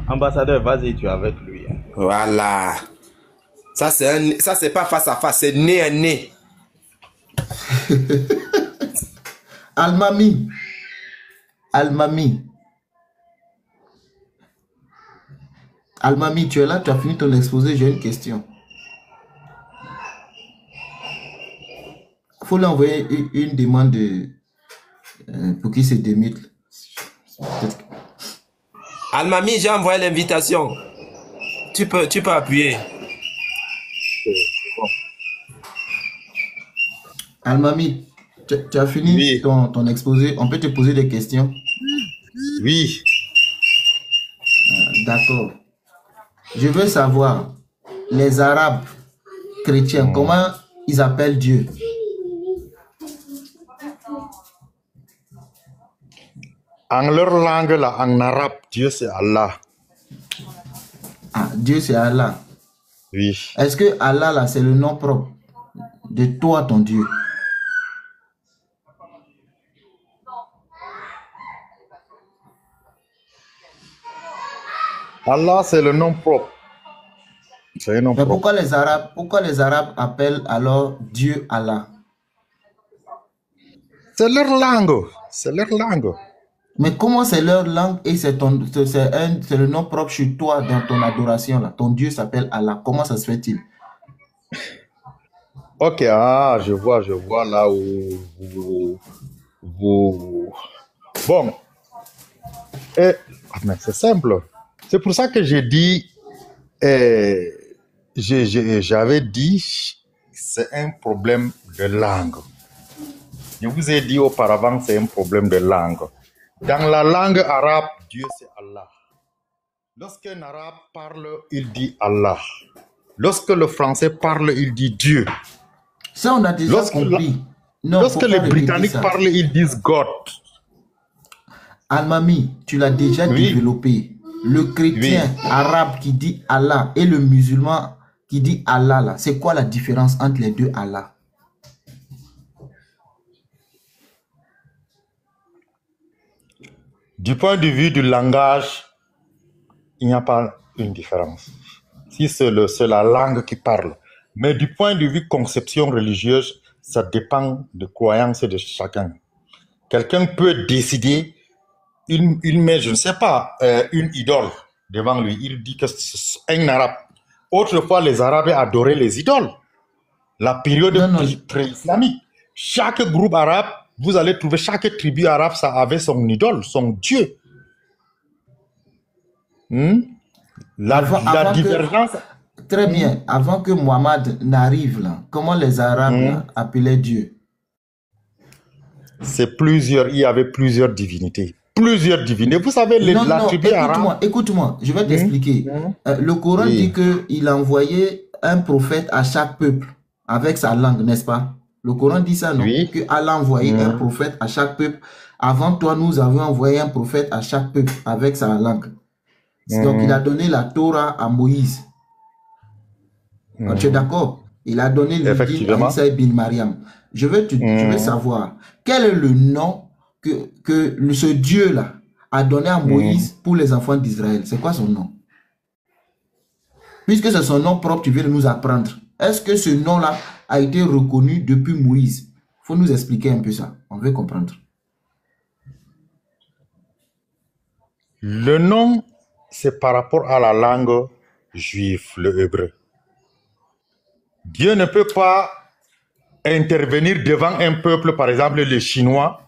Speaker 9: Ambassadeur, vas-y, tu es avec lui. Hein.
Speaker 5: Voilà. Ça, c'est pas face à face, c'est nez à nez.
Speaker 2: Almami. Almami, tu es là, tu as fini ton exposé, j'ai une question. Il faut lui envoyer une demande pour qu'il se démute.
Speaker 5: Almami, j'ai envoyé l'invitation. Tu peux appuyer.
Speaker 2: Almami, tu as fini ton exposé. On peut te poser des questions?
Speaker 8: Oui.
Speaker 2: D'accord. Je veux savoir, les Arabes chrétiens, comment ils appellent Dieu?
Speaker 8: En leur langue, là, en arabe, Dieu c'est Allah.
Speaker 2: Ah, Dieu c'est Allah.
Speaker 8: Oui.
Speaker 2: Est-ce que Allah, là, c'est le nom propre de toi, ton Dieu?
Speaker 8: Allah, c'est le nom propre. C'est un nom
Speaker 2: Mais
Speaker 8: propre.
Speaker 2: pourquoi les Arabes appellent alors Dieu Allah?
Speaker 8: C'est leur langue. C'est leur langue.
Speaker 2: Mais comment c'est leur langue et c'est le nom propre chez toi dans ton adoration là? Ton Dieu s'appelle Allah. Comment ça se fait-il?
Speaker 8: Ok, je vois là où vous... Bon. Mais c'est simple. C'est pour ça que j'ai dit, j'avais dit, c'est un problème de langue. Je vous ai dit auparavant, c'est un problème de langue. Dans la langue arabe, Dieu c'est Allah. Lorsqu'un arabe parle, il dit Allah. Lorsque le français parle, il dit Dieu.
Speaker 2: Ça, on a déjà compris.
Speaker 8: Lorsque les Britanniques parlent, ils disent God.
Speaker 2: Almami, tu l'as déjà développé. Le chrétien arabe qui dit Allah et le musulman qui dit Allah, là, c'est quoi la différence entre les deux Allah?
Speaker 8: Du point de vue du langage, il n'y a pas une différence. Si c'est la langue qui parle. Mais du point de vue conception religieuse, ça dépend de croyances de chacun. Quelqu'un peut décider, il met, je ne sais pas, une idole devant lui. Il dit que c'est un arabe. Autrefois, les Arabes adoraient les idoles. La période pré-islamique. Chaque groupe arabe, vous allez trouver chaque tribu arabe, ça avait son idole, son Dieu. La divergence...
Speaker 2: Très bien. Avant que Mohammed n'arrive là, comment les Arabes là, appelaient Dieu?
Speaker 8: C'est plusieurs, il y avait plusieurs divinités. Plusieurs divinités. Vous savez, la tribu arabe...
Speaker 2: Écoute-moi, je vais t'expliquer. Le Coran dit qu'il a envoyé un prophète à chaque peuple. avec sa langue, n'est-ce pas? Le Coran dit ça, non?
Speaker 8: Oui.
Speaker 2: Que Allah a envoyé un prophète à chaque peuple. Avant toi, nous avions envoyé un prophète à chaque peuple avec sa langue. Donc, il a donné la Torah à Moïse. Tu es d'accord? Il a donné l'Injil à Isa ibn Mariam. Je veux savoir, quel est le nom que ce Dieu-là a donné à Moïse pour les enfants d'Israël? C'est quoi son nom? Puisque c'est son nom propre, tu viens de nous apprendre. Est-ce que ce nom-là a été reconnu depuis Moïse? Il faut nous expliquer un peu ça. On veut comprendre.
Speaker 8: Le nom, c'est par rapport à la langue juive, le hébreu. Dieu ne peut pas intervenir devant un peuple, par exemple les Chinois,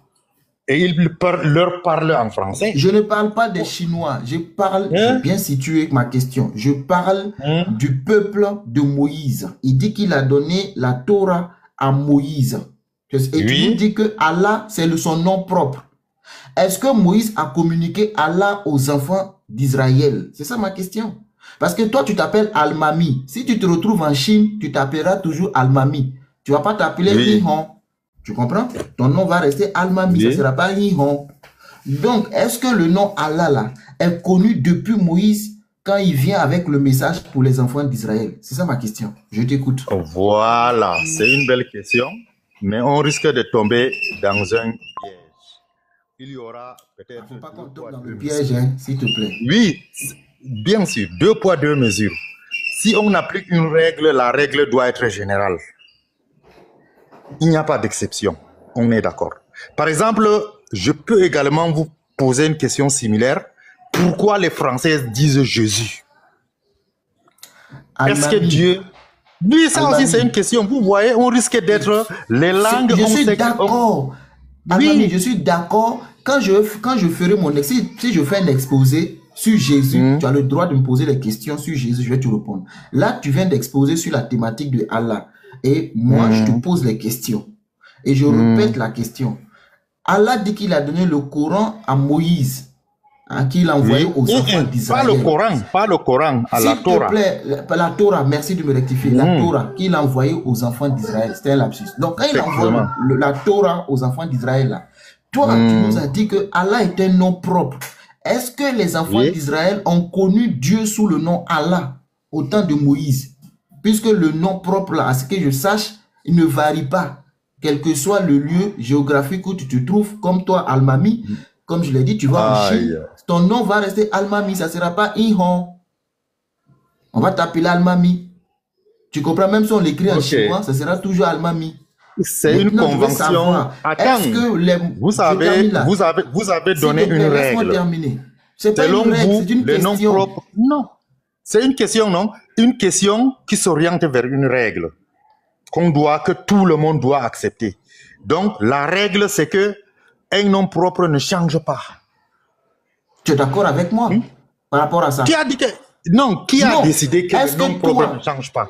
Speaker 8: et il leur parle en français.
Speaker 2: Je ne parle pas des Chinois. Je parle, j'ai bien situé ma question. Je parle du peuple de Moïse. Il dit qu'il a donné la Torah à Moïse. Et tu nous dis que Allah, c'est son nom propre. Est-ce que Moïse a communiqué Allah aux enfants d'Israël? C'est ça ma question. Parce que toi, tu t'appelles Almami. Si tu te retrouves en Chine, tu t'appelleras toujours Almami. Tu ne vas pas t'appeler Nihon. Tu comprends? Ton nom va rester Almami, ça ne sera pas Nihon. Donc, est-ce que le nom Allah là est connu depuis Moïse quand il vient avec le message pour les enfants d'Israël? C'est ça ma question. Je t'écoute.
Speaker 8: Voilà, c'est une belle question, mais on risque de tomber dans un piège. Il y aura peut-être...
Speaker 2: Il ne faut pas qu'on tombe dans le piège, hein, s'il te plaît.
Speaker 8: Oui, bien sûr, 2 poids 2 mesures. Si on applique une règle, la règle doit être générale. Il n'y a pas d'exception, on est d'accord. Par exemple, je peux également vous poser une question similaire. Pourquoi les Françaises disent Jésus? Est-ce que Dieu... Oui, ça aussi c'est une question. Vous voyez, on risque d'être... Les langues...
Speaker 2: Je suis d'accord. Oui, je suis d'accord. Quand je ferai mon... Si je fais un exposé sur Jésus, tu as le droit de me poser des questions sur Jésus, je vais te répondre. Là, tu viens d'exposer sur la thématique de Allah. Et moi, je te pose les questions. Et je répète la question. Allah dit qu'il a donné le Coran à Moïse, hein, qu'il a envoyé aux enfants d'Israël.
Speaker 8: Pas le Coran, à la Torah.
Speaker 2: S'il te plaît, la Torah, merci de me rectifier. La Torah qu'il a envoyé aux enfants d'Israël, c'était un lapsus. Donc, quand il envoie la Torah aux enfants d'Israël, toi, tu nous as dit que Allah est un nom propre. Est-ce que les enfants d'Israël ont connu Dieu sous le nom Allah au temps de Moïse? Puisque le nom propre, là, à ce que je sache, il ne varie pas. Quel que soit le lieu géographique où tu te trouves, comme toi, Almami, comme je l'ai dit, tu vas en Chine, ton nom va rester Almami, ça ne sera pas Ihon. On va t'appeler Almami. Tu comprends? Même si on l'écrit en chinois, ça sera toujours Almami.
Speaker 8: C'est une convention. Attends, vous avez donné une règle.
Speaker 2: C'est pas une règle, c'est une question.
Speaker 8: Non. C'est une question, non? Une question qui s'oriente vers une règle que tout le monde doit accepter. Donc, la règle, c'est que un nom propre ne change pas.
Speaker 2: Tu es d'accord avec moi par rapport à ça?
Speaker 8: Qui a dit que... Non, qui a décidé que le nom propre ne change pas?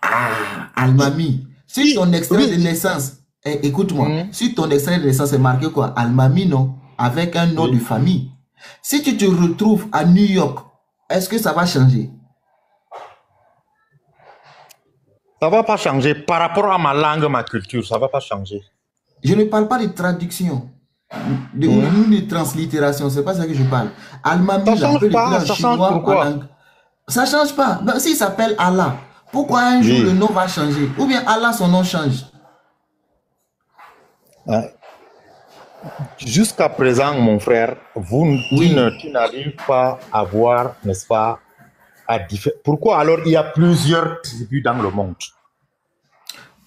Speaker 2: Ah, Almami. Si ton extrait de naissance, écoute-moi, si ton extrait de naissance est marqué quoi? Almami, non? Avec un nom de famille. Si tu te retrouves à New York, est-ce que ça va changer?
Speaker 8: Ça ne va pas changer. Par rapport à ma langue, ma culture, ça ne va pas changer.
Speaker 2: Je ne parle pas de traduction, de translittération. Ce n'est pas ça que je parle. Almami,
Speaker 8: ça change pas. Ça change pourquoi?
Speaker 2: Ça ne change pas. Ben, s'il s'appelle Allah, pourquoi un jour le nom va changer? Ou bien Allah, son nom change?
Speaker 8: Jusqu'à présent, mon frère, tu n'arrives pas à voir, n'est-ce pas, pourquoi alors il y a plusieurs tribus dans le monde?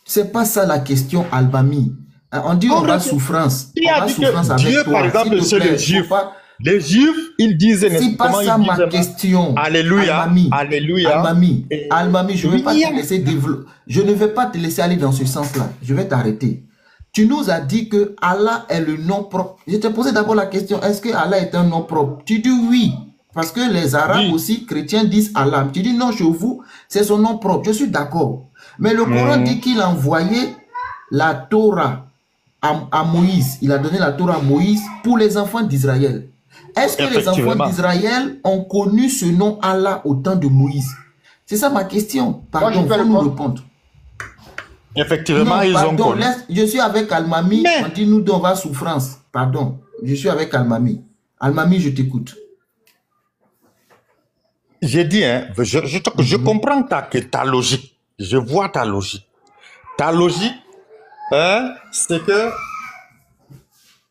Speaker 2: C'est pas ça la question, Almami. On dit on va souffrance.
Speaker 8: Il a dit que Dieu, par exemple, c'est les Juifs. Les Juifs, ils disent,
Speaker 2: c'est pas ça ma question.
Speaker 8: Alléluia.
Speaker 2: Almami.
Speaker 8: Alléluia.
Speaker 2: Almami, je ne vais pas te laisser développer. Je ne vais pas te laisser aller dans ce sens-là. Je vais t'arrêter. Tu nous as dit que Allah est le nom propre. Je t'ai posé d'abord la question, est-ce que Allah est un nom propre? Tu dis oui. Parce que les Arabes aussi, chrétiens, disent Allah. Tu dis non, chez vous, c'est son nom propre. Je suis d'accord. Mais le Coran dit qu'il a envoyé la Torah à Moïse. Il a donné la Torah à Moïse pour les enfants d'Israël. Est-ce que les enfants d'Israël ont connu ce nom Allah au temps de Moïse? C'est ça ma question. Pardon, il faut nous répondre.
Speaker 8: Effectivement,
Speaker 2: Non,
Speaker 8: ils ont
Speaker 2: pardon,
Speaker 8: connu.
Speaker 2: je suis avec Almami. On dit nous on va souffrance. Pardon, je suis avec Almami. Almami, je t'écoute.
Speaker 8: J'ai dit, hein, je comprends ta logique. Je vois ta logique. Ta logique, hein, c'est que,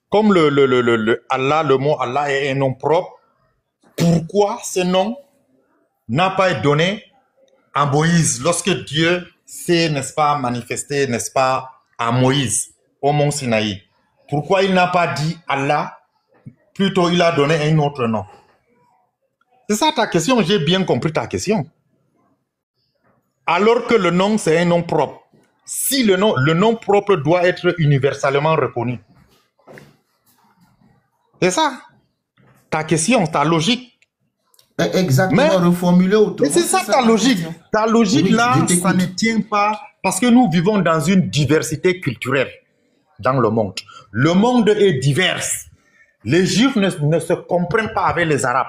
Speaker 8: comme Allah, le mot Allah est un nom propre, pourquoi ce nom n'a pas été donné à Moïse lorsque Dieu s'est, n'est-ce pas, manifesté, n'est-ce pas, à Moïse au mont Sinaï? Pourquoi il n'a pas dit Allah, plutôt il a donné un autre nom? C'est ça ta question, j'ai bien compris ta question. Alors que le nom, c'est un nom propre. Si le nom propre doit être universellement reconnu. C'est ça. Ta question, ta logique.
Speaker 2: Exactement, reformuler autrement.
Speaker 8: Mais c'est ça ta logique. Ta logique, oui, là, ça ne tient pas parce que nous vivons dans une diversité culturelle dans le monde. Le monde est divers. Les Juifs ne se comprennent pas avec les Arabes.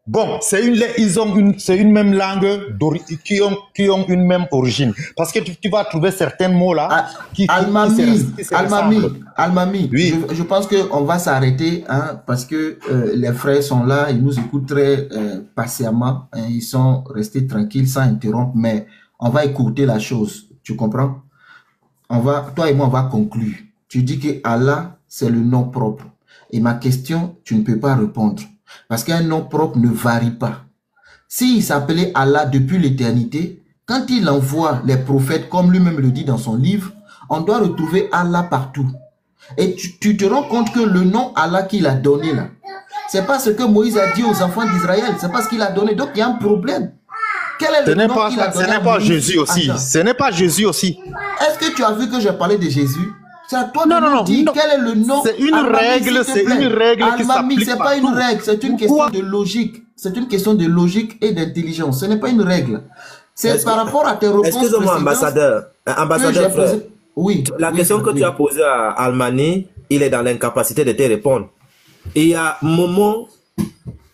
Speaker 8: Bon, c'est une même langue qui ont une même origine. Parce que tu vas trouver certains mots là
Speaker 2: Almami, oui. je pense qu'on va s'arrêter hein, parce que les frères sont là, ils nous écoutent très patiemment. Hein, ils sont restés tranquilles sans interrompre, mais on va écouter la chose. Tu comprends? Toi et moi, on va conclure. Tu dis que Allah, c'est le nom propre. Et ma question, tu ne peux pas répondre. Parce qu'un nom propre ne varie pas. S'il s'appelait Allah depuis l'éternité, quand il envoie les prophètes, comme lui-même le dit dans son livre, on doit retrouver Allah partout. Et tu te rends compte que le nom Allah qu'il a donné là, c'est pas ce que Moïse a dit aux enfants d'Israël, c'est pas ce qu'il a donné. Donc il y a un problème. Quel est le nom qu'il a donné?
Speaker 8: Ce n'est pas Jésus aussi. Ce n'est pas Jésus aussi.
Speaker 2: Est-ce que tu as vu que j'ai parlé de Jésus? C'est à toi de nous dire quel est le nom.
Speaker 8: C'est une règle, c'est une règle qui s'applique
Speaker 2: c'est pas une règle, c'est une question de logique. C'est une question de logique et d'intelligence. Ce n'est pas une règle. C'est par rapport à tes réponses.
Speaker 5: Excuse-moi, ambassadeur. Ambassadeur, frère.
Speaker 2: Oui.
Speaker 5: La question que tu as posée à Almani, il est dans l'incapacité de te répondre. Et il y a Momo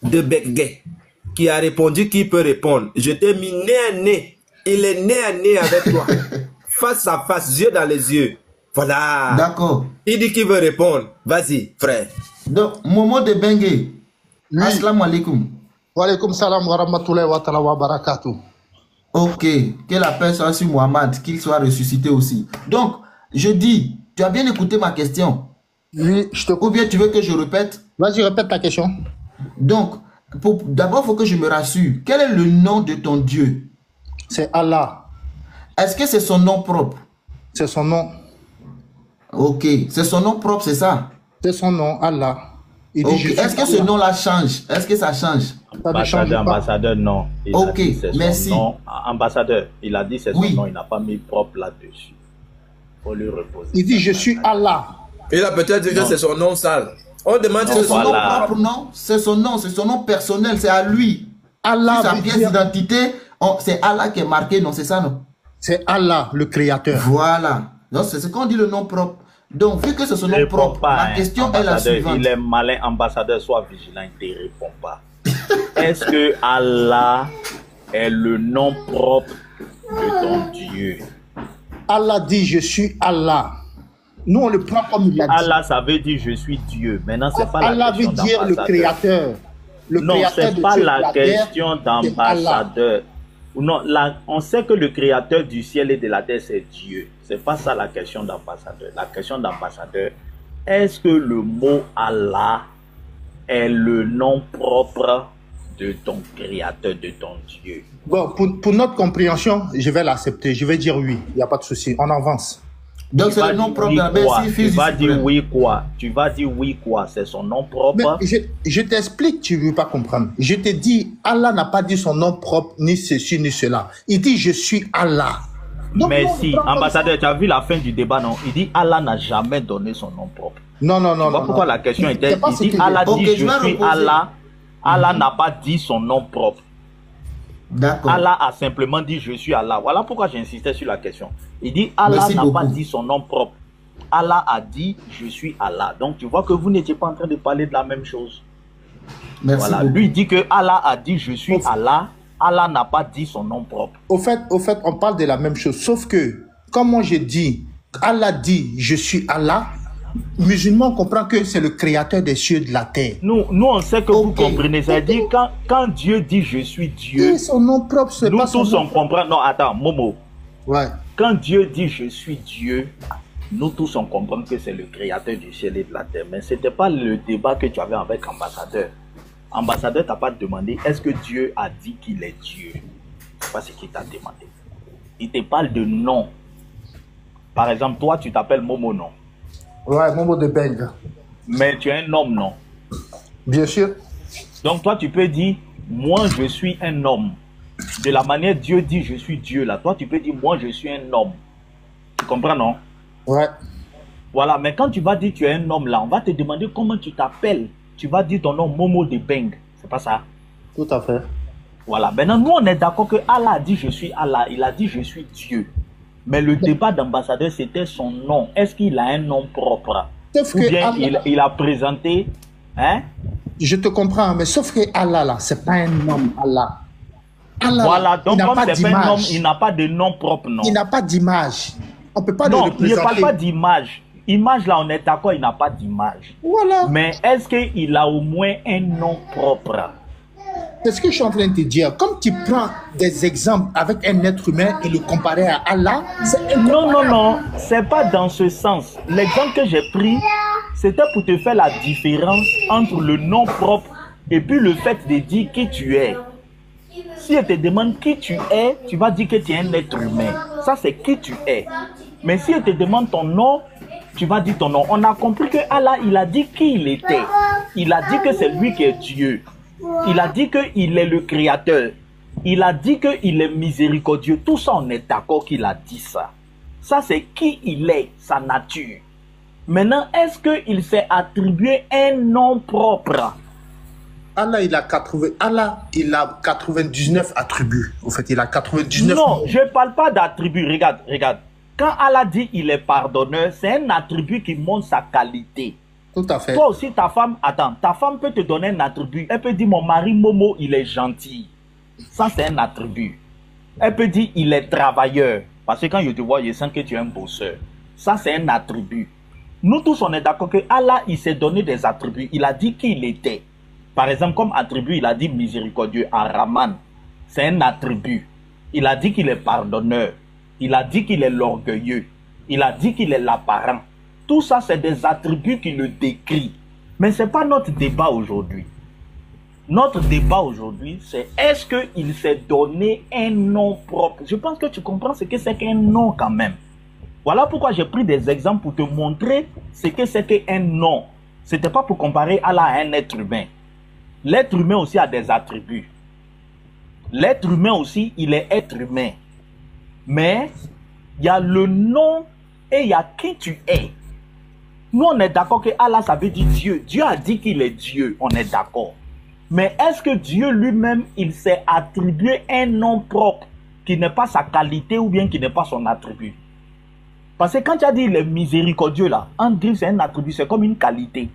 Speaker 5: de Bekgue qui a répondu qu'il peut répondre. Je t'ai mis nez à nez. Il est nez à nez avec toi. Face à face, yeux dans les yeux. Voilà.
Speaker 2: D'accord.
Speaker 5: Il dit qu'il veut répondre. Vas-y, frère.
Speaker 2: Donc, Momo de Bengue. Oui. Assalamu alaikum.
Speaker 3: Wa alaikum salam wa rahmatullahi wa ta'ala wa barakatuh.
Speaker 2: Ok. Que la paix soit sur Muhammad, qu'il soit ressuscité aussi. Donc, je dis, tu as bien écouté ma question?
Speaker 3: Oui, je te...
Speaker 2: Ou bien tu veux que je répète?
Speaker 3: Vas-y, répète ta question.
Speaker 2: Donc, d'abord, il faut que je me rassure. Quel est le nom de ton Dieu?
Speaker 3: C'est Allah.
Speaker 2: Est-ce que c'est son nom propre?
Speaker 3: C'est son nom.
Speaker 2: Ok, c'est son nom propre, c'est ça?
Speaker 3: C'est son nom, Allah.
Speaker 2: Okay. Est-ce que ce nom-là change? Est-ce que ça change?
Speaker 9: Ambassadeur, non.
Speaker 2: Ok, merci.
Speaker 9: Nom. Ambassadeur, il a dit c'est son nom, il n'a pas mis propre là-dessus. Il faut lui reposer.
Speaker 3: Il dit je suis Allah.
Speaker 5: Il a peut-être dit que c'est son nom sale. On demande si
Speaker 2: c'est son nom propre, non? C'est son nom personnel, c'est à lui. Allah, sa pièce d'identité, c'est Allah qui est marqué, non? C'est ça, non?
Speaker 3: C'est Allah, le créateur.
Speaker 2: Voilà. Donc, c'est ce qu'on dit le nom propre. Donc, vu que c'est son nom propre, ma question est la suivante.
Speaker 9: Il est malin, ambassadeur, sois vigilant, il ne te répond pas. Est-ce que Allah est le nom propre de ton Dieu?
Speaker 3: Allah dit, je suis Allah. Nous, on le prend comme il a dit.
Speaker 9: Allah, ça veut dire, je suis Dieu. Maintenant, c'est pas
Speaker 3: Allah
Speaker 9: la question
Speaker 3: veut dire le créateur.
Speaker 9: Non, c'est pas la question d'ambassadeur. Non, on sait que le créateur du ciel et de la terre, c'est Dieu. C'est pas ça la question d'ambassadeur. La question d'ambassadeur, est-ce que le mot Allah est le nom propre de ton créateur, de ton Dieu?
Speaker 3: Bon, pour notre compréhension, je vais l'accepter. Je vais dire oui. Il n'y a pas de souci. On avance.
Speaker 2: Donc c'est le nom propre.
Speaker 9: Tu vas dire oui quoi? Tu vas dire oui quoi? C'est son nom propre.
Speaker 3: Mais je t'explique, tu ne veux pas comprendre. Je te dis, Allah n'a pas dit son nom propre, ni ceci, ni cela. Il dit, je suis Allah.
Speaker 9: Donc, merci. Ambassadeur, tu as vu la fin du débat, non? Il dit, Allah n'a jamais donné son nom propre.
Speaker 3: Non, non, non.
Speaker 9: Tu vois pourquoi la question était, il dit, Allah dit, je suis Allah. Allah n'a pas dit son nom propre. Allah a simplement dit je suis Allah. Voilà pourquoi j'insistais sur la question. Il dit Allah n'a pas dit son nom propre. Allah a dit je suis Allah. Donc tu vois que vous n'étiez pas en train de parler de la même chose.
Speaker 2: Merci
Speaker 9: voilà. Lui dit que Allah a dit je suis Allah. Allah n'a pas dit son nom propre.
Speaker 3: Au fait, on parle de la même chose. Sauf que Comme moi je dis, Allah dit, je suis Allah, musulman comprend que c'est le créateur des cieux et de la terre.
Speaker 9: Nous on sait que vous comprenez. Ça dit quand Dieu dit je suis Dieu,
Speaker 3: son nom propre, c'est pas son nom.
Speaker 9: Nous tous on comprend. Non, attends, Momo.
Speaker 3: Ouais.
Speaker 9: Quand Dieu dit je suis Dieu, nous tous on comprend que c'est le créateur du ciel et de la terre. Mais ce n'était pas le débat que tu avais avec Ambassadeur. Ambassadeur t'a pas demandé est-ce que Dieu a dit qu'il est Dieu. C'est pas ce qu'il t'a demandé. Il te parle de nom. Par exemple, toi tu t'appelles Momo, non?
Speaker 3: Ouais, Momo de Beng.
Speaker 9: Mais tu es un homme, non?
Speaker 3: Bien sûr.
Speaker 9: Donc toi tu peux dire moi je suis un homme. De la manière Dieu dit je suis Dieu là, toi tu peux dire moi je suis un homme. Tu comprends, non?
Speaker 3: Ouais.
Speaker 9: Voilà, mais quand tu vas dire tu es un homme là, on va te demander comment tu t'appelles. Tu vas dire ton nom Momo de Beng. C'est pas ça?
Speaker 3: Tout à fait.
Speaker 9: Voilà, maintenant nous on est d'accord que Allah a dit je suis Allah, il a dit je suis Dieu. Mais le débat d'ambassadeur c'était son nom. Est-ce qu'il a un nom propre? Ou bien il a présenté, hein?
Speaker 3: Je te comprends, mais sauf que Allah là, c'est pas un homme, Allah. Allah
Speaker 9: voilà, donc
Speaker 3: comme
Speaker 9: c'est pas un homme, il n'a pas de nom propre, non?
Speaker 3: Il n'a pas d'image. On peut pas le représenter.
Speaker 9: Non, il ne parle pas d'image. Image là, on est d'accord, il n'a pas d'image.
Speaker 3: Voilà.
Speaker 9: Mais est-ce qu'il a au moins un nom propre?
Speaker 3: C'est ce que je suis en train de te dire. Comme tu prends des exemples avec un être humain et le comparer à Allah, c'est
Speaker 9: non, non, non, c'est pas dans ce sens. L'exemple que j'ai pris, c'était pour te faire la différence entre le nom propre et puis le fait de dire qui tu es. Si elle te demande qui tu es, tu vas dire que tu es un être humain. Ça, c'est qui tu es. Mais si elle te demande ton nom, tu vas dire ton nom. On a compris que Allah, il a dit qui il était. Il a dit que c'est lui qui est Dieu. Il a dit qu'il est le créateur. Il a dit qu'il est miséricordieux. Tout ça, on est d'accord qu'il a dit ça. Ça, c'est qui il est, sa nature. Maintenant, est-ce qu'il s'est attribué un nom propre?
Speaker 3: Allah, il a 99 attributs. Au fait, il a 99.
Speaker 9: Non, je ne parle pas d'attributs. Regarde, regarde. Quand Allah dit il est pardonneur, c'est un attribut qui montre sa qualité.
Speaker 3: Tout à fait.
Speaker 9: Toi aussi, ta femme, attends, ta femme peut te donner un attribut. Elle peut dire mon mari Momo, il est gentil. Ça, c'est un attribut. Elle peut dire il est travailleur. Parce que quand je te vois, je sens que tu es un bosseur. Ça, c'est un attribut. Nous tous, on est d'accord que Allah, il s'est donné des attributs. Il a dit qui il était. Par exemple, comme attribut, il a dit miséricordieux, Ar-Rahman. C'est un attribut. Il a dit qu'il est pardonneur. Il a dit qu'il est l'orgueilleux. Il a dit qu'il est l'apparent. Tout ça, c'est des attributs qui le décrivent. Mais ce n'est pas notre débat aujourd'hui. Notre débat aujourd'hui, c'est est-ce qu'il s'est donné un nom propre? Je pense que tu comprends ce que c'est qu'un nom quand même. Voilà pourquoi j'ai pris des exemples pour te montrer ce que c'est qu'un nom. Ce n'était pas pour comparer Allah à un être humain. L'être humain aussi a des attributs. L'être humain aussi, il est être humain. Mais il y a le nom et il y a qui tu es. Nous, on est d'accord que Allah, ça veut dire Dieu. Dieu a dit qu'il est Dieu, on est d'accord. Mais est-ce que Dieu lui-même, il s'est attribué un nom propre qui n'est pas sa qualité ou bien qui n'est pas son attribut? Parce que quand tu as dit il est miséricordieux là, en Dieu c'est un attribut, c'est comme une qualité.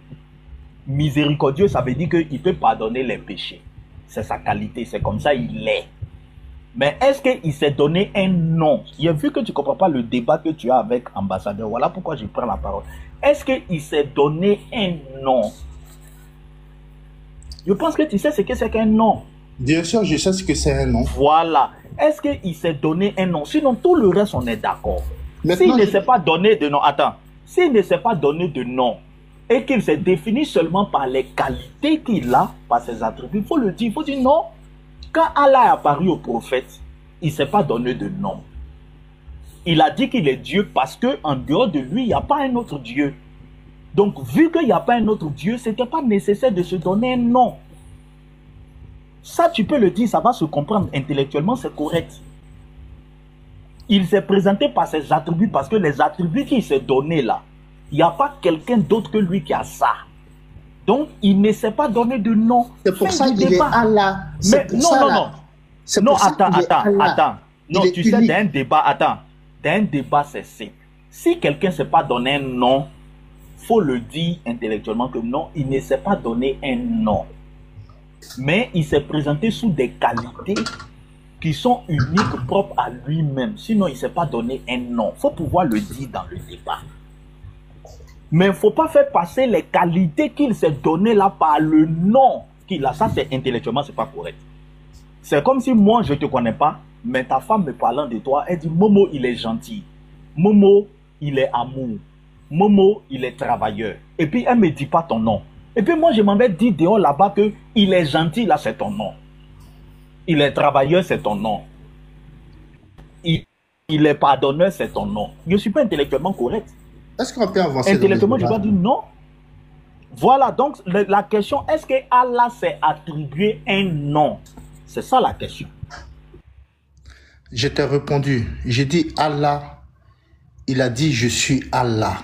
Speaker 9: Miséricordieux, ça veut dire qu'il peut pardonner les péchés. C'est sa qualité, c'est comme ça il est. Mais est-ce qu'il s'est donné un nom? J'ai vu que tu ne comprends pas le débat que tu as avec ambassadeur. Voilà pourquoi je prends la parole. Est-ce qu'il s'est donné un nom? Je pense que tu sais ce que c'est qu'un nom.
Speaker 3: Bien sûr, je sais ce que c'est un nom.
Speaker 9: Voilà. Est-ce qu'il s'est donné un nom? Sinon, tout le reste, on est d'accord. S'il ne s'est pas donné de nom, attends. S'il ne s'est pas donné de nom et qu'il s'est défini seulement par les qualités qu'il a, par ses attributs, il faut le dire. Il faut dire non. Quand Allah est apparu au prophète, il ne s'est pas donné de nom. Il a dit qu'il est Dieu parce qu'en dehors de lui, il n'y a pas un autre Dieu. Donc, vu qu'il n'y a pas un autre Dieu, ce n'était pas nécessaire de se donner un nom. Ça, tu peux le dire, ça va se comprendre intellectuellement, c'est correct. Il s'est présenté par ses attributs parce que les attributs qu'il s'est donnés là, il n'y a pas quelqu'un d'autre que lui qui a ça. Donc, il ne s'est pas donné de nom.
Speaker 3: C'est pour ça qu'il est Allah.
Speaker 9: Mais non. Non, attends. Non, tu sais, dans un débat, dans un débat, c'est simple. Si quelqu'un ne s'est pas donné un nom, il faut le dire intellectuellement que non, il ne s'est pas donné un nom. Mais il s'est présenté sous des qualités qui sont uniques, propres à lui-même. Sinon, il ne s'est pas donné un nom. Il faut pouvoir le dire dans le débat. Mais il ne faut pas faire passer les qualités qu'il s'est donné là par le nom qu'il a. Ça, c'est intellectuellement, ce n'est pas correct. C'est comme si moi, je ne te connais pas, mais ta femme me parlant de toi, elle dit, Momo, il est gentil. Momo, il est amour. Momo, il est travailleur. Et puis, elle ne me dit pas ton nom. Et puis, moi, je m'en vais dire dehors là-bas que il est gentil, là, c'est ton nom. Il est travailleur, c'est ton nom. Il est pardonneur, c'est ton nom. Je ne suis pas intellectuellement correct.
Speaker 3: Est-ce qu'on peut avancer?
Speaker 9: Intellectuellement, je dois dire non. Voilà, donc la question, est-ce que Allah s'est attribué un nom? C'est ça la question.
Speaker 3: Je t'ai répondu. J'ai dit Allah. Il a dit je suis Allah.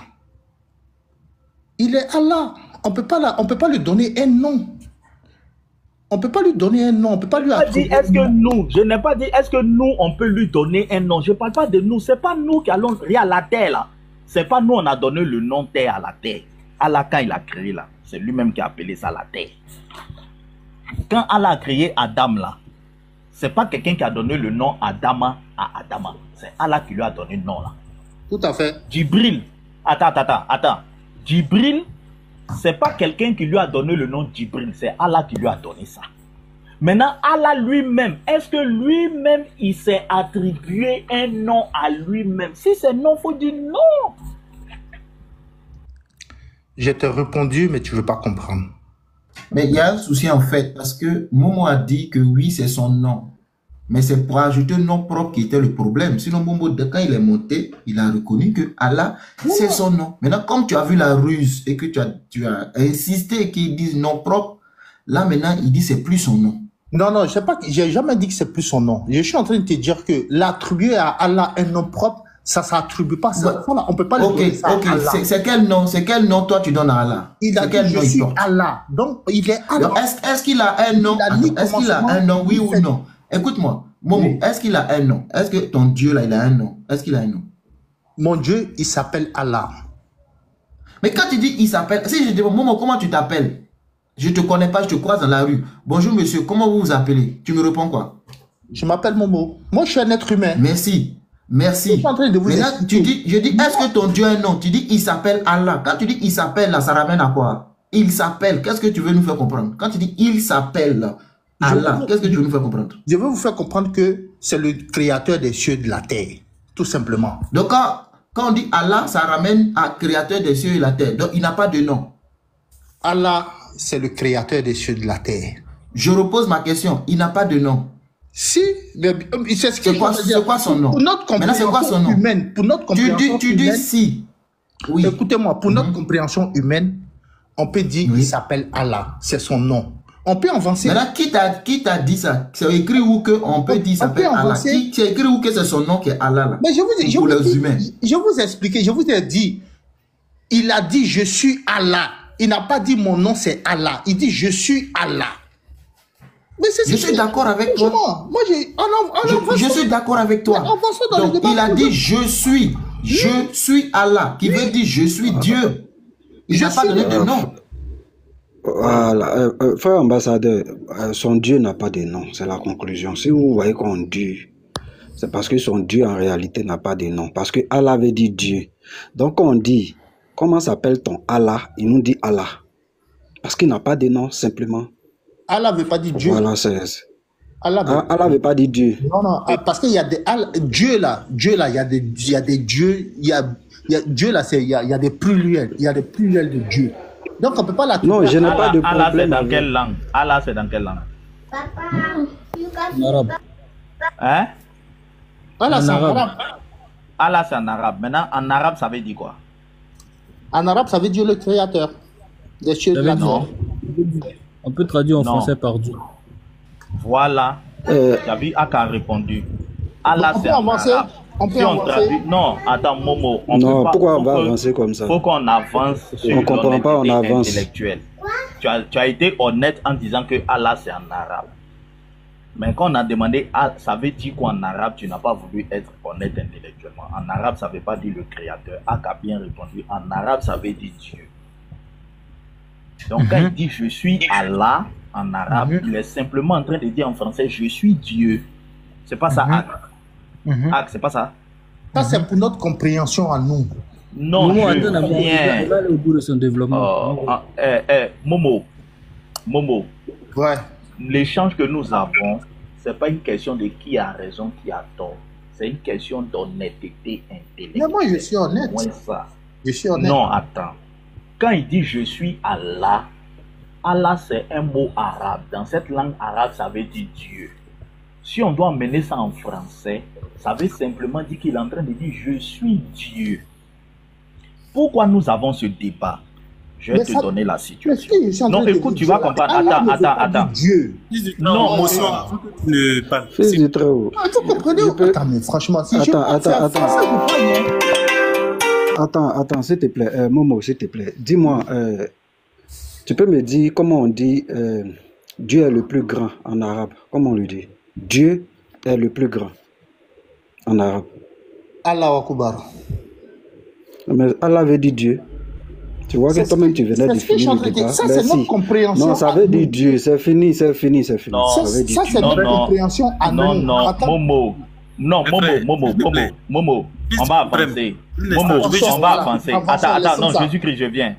Speaker 3: Il est Allah. On peut pas lui donner un nom. On ne peut pas lui donner un nom. On peut pas lui attribuer.
Speaker 9: Est-ce que nous, je n'ai pas dit est-ce que nous, on peut lui donner un nom. Je ne parle pas de nous. Ce n'est pas nous qui allons créer la terre là. Ce n'est pas nous, on a donné le nom terre à la terre. Allah, quand il a créé là, c'est lui-même qui a appelé ça la terre. Quand Allah a créé Adam là, ce n'est pas quelqu'un qui a donné le nom Adama à Adama. C'est Allah qui lui a donné le nom là.
Speaker 3: Tout à fait.
Speaker 9: Djibril. Attends. Djibril, ce n'est pas quelqu'un qui lui a donné le nom Djibril. C'est Allah qui lui a donné ça. Maintenant, Allah lui-même, est-ce que lui-même, il s'est attribué un nom à lui-même? Si c'est non, il faut dire non.
Speaker 3: Je t'ai répondu, mais tu ne veux pas comprendre.
Speaker 2: Mais il y a un souci en fait, parce que Momo a dit que oui, c'est son nom. Mais c'est pour ajouter un nom propre qui était le problème. Sinon, Momo, quand il est monté, il a reconnu que Allah, c'est son nom. Maintenant, comme tu as vu la ruse et que tu as insisté qu'il dise nom propre, là maintenant, il dit c'est plus son nom.
Speaker 3: Non, j'ai jamais dit que c'est plus son nom. Je suis en train de te dire que l'attribuer à Allah un nom propre, ça ne s'attribue pas. Ça, on ne peut pas le donner ça à Allah.
Speaker 2: C'est quel nom toi tu donnes à Allah?
Speaker 3: Il a dit je suis Allah. Donc, il est Allah.
Speaker 2: Est-ce qu'il a un nom? Est-ce qu'il a un nom, oui ou non? Écoute-moi, Momo, est-ce qu'il a un nom? Est-ce que ton Dieu là, il a un nom? Est-ce qu'il a un nom?
Speaker 3: Mon Dieu, il s'appelle Allah.
Speaker 2: Mais quand tu dis il s'appelle, si je dis Momo, comment tu t'appelles? Je ne te connais pas, je te croise dans la rue. Bonjour monsieur, comment vous vous appelez? Tu me réponds quoi?
Speaker 3: Je m'appelle Momo. Moi, je suis un être humain.
Speaker 2: Merci.
Speaker 3: Je suis en train de vous
Speaker 2: Maintenant, je dis, est-ce que ton Dieu a un nom? Tu dis, il s'appelle Allah. Quand tu dis, il s'appelle, là, ça ramène à quoi? Il s'appelle. Qu'est-ce que tu veux nous faire comprendre? Quand tu dis, il s'appelle, Allah, qu'est-ce que tu veux nous faire comprendre?
Speaker 3: Je veux vous faire comprendre que c'est le créateur des cieux et de la terre. Tout simplement.
Speaker 2: Donc, quand on dit Allah, ça ramène à créateur des cieux et de la terre. Donc, il n'a pas de nom.
Speaker 3: Allah, c'est le créateur des cieux et de la terre.
Speaker 2: Je repose ma question. Il n'a pas de nom.
Speaker 3: Si, c'est
Speaker 2: quoi son nom?
Speaker 3: Pour notre compréhension humaine, pour notre compréhension
Speaker 2: tu dis si. Oui.
Speaker 3: Écoutez-moi, pour notre compréhension humaine, on peut dire qu'il s'appelle Allah, c'est son nom. On peut avancer.
Speaker 2: Maintenant, qui t'a dit ça? C'est écrit où que on peut dire ça s'appelle Allah? C'est écrit où que c'est son nom qui est Allah là?
Speaker 3: Mais je vous ai expliqué, je vous ai dit, il a dit je suis Allah. Il n'a pas dit mon nom c'est Allah. Il dit je suis Allah. Mais
Speaker 2: je suis d'accord avec toi. Je suis d'accord avec toi. Donc, il a dit je suis Allah, qui veut dire je suis Dieu. Il n'a pas donné de nom.
Speaker 7: Voilà, frère ambassadeur, son Dieu n'a pas de nom, c'est la conclusion. Si vous voyez qu'on dit, c'est parce que son Dieu en réalité n'a pas de nom. Parce que Allah avait dit Dieu. Donc on dit, comment s'appelle ton Allah? Il nous dit Allah. Parce qu'il n'a pas de nom, simplement.
Speaker 3: Allah ne veut pas dire Dieu.
Speaker 7: Voilà, Allah ne veut pas dire Dieu.
Speaker 3: Non, parce qu'il y a des Dieu là, il y a des dieux, Dieu là, il y a des pluriels, il y a des pluriels de Dieu. Donc on ne peut pas la.
Speaker 7: Non, je n'ai pas de problème.
Speaker 9: Allah c'est dans quelle langue? Allah c'est dans quelle langue?
Speaker 10: En arabe.
Speaker 9: Hein?
Speaker 3: Allah c'est en arabe.
Speaker 9: Allah c'est en arabe. Maintenant, en arabe, ça veut dire quoi?
Speaker 3: En arabe, ça veut dire le créateur des cieux de la terre.
Speaker 10: On peut traduire en français par Dieu.
Speaker 9: Voilà. Javi a répondu. Allah c'est en arabe.
Speaker 3: On peut avancer.
Speaker 9: Non, attends, Momo.
Speaker 7: Pourquoi on va avancer comme ça?
Speaker 9: Il faut qu'on avance sur l'honnêteté intellectuelle. Tu as été honnête en disant que Allah c'est en arabe. Mais quand on a demandé, ça veut dire quoi en arabe, tu n'as pas voulu être honnête intellectuellement. En arabe, ça ne veut pas dire le créateur. Ak a bien répondu. En arabe, ça veut dire Dieu. Donc quand il dit je suis Allah en arabe, il est simplement en train de dire en français je suis Dieu. C'est pas ça, Ak. Ak, c'est pas ça.
Speaker 3: Ça, c'est pour notre compréhension à nous.
Speaker 9: Non,
Speaker 12: Momo,
Speaker 9: je
Speaker 12: attends,
Speaker 9: viens.
Speaker 12: il va aller au bout de son développement.
Speaker 9: Momo.
Speaker 3: Ouais.
Speaker 9: L'échange que nous avons, c'est pas une question de qui a raison, qui a tort. C'est une question d'honnêteté intellectuelle.
Speaker 3: Mais moi, je suis honnête.
Speaker 9: Moins ça.
Speaker 3: Je suis honnête.
Speaker 9: Non, attends. Quand il dit je suis Allah, Allah c'est un mot arabe. Dans cette langue arabe, ça veut dire Dieu. Si on doit mener ça en français, ça veut simplement dire qu'il est en train de dire je suis Dieu. Pourquoi nous avons ce débat? Je vais te donner la situation. Non, écoute, tu vas comprendre. Attends.
Speaker 3: Dieu.
Speaker 9: Non,
Speaker 13: motion.
Speaker 7: Fils du Très-Haut.
Speaker 3: Vous comprenez? Attends, mais franchement, si
Speaker 7: Attends, s'il te plaît. Momo, s'il te plaît. Dis-moi, tu peux me dire comment on dit Dieu est le plus grand en arabe? Comment on lui dit? Dieu est le plus grand en arabe.
Speaker 3: Allah Akbar.
Speaker 7: Mais Allah veut dire Dieu. Tu vois que toi-même tu venais de finir le débat.
Speaker 3: Ça, c'est notre compréhension.
Speaker 7: Non, ça veut dire Dieu. C'est fini.
Speaker 9: Non,
Speaker 7: Ça,
Speaker 3: c'est notre compréhension à nous.
Speaker 9: Momo. Non, Momo. On va avancer. On va avancer. Attends, non, Jésus-Christ, je viens.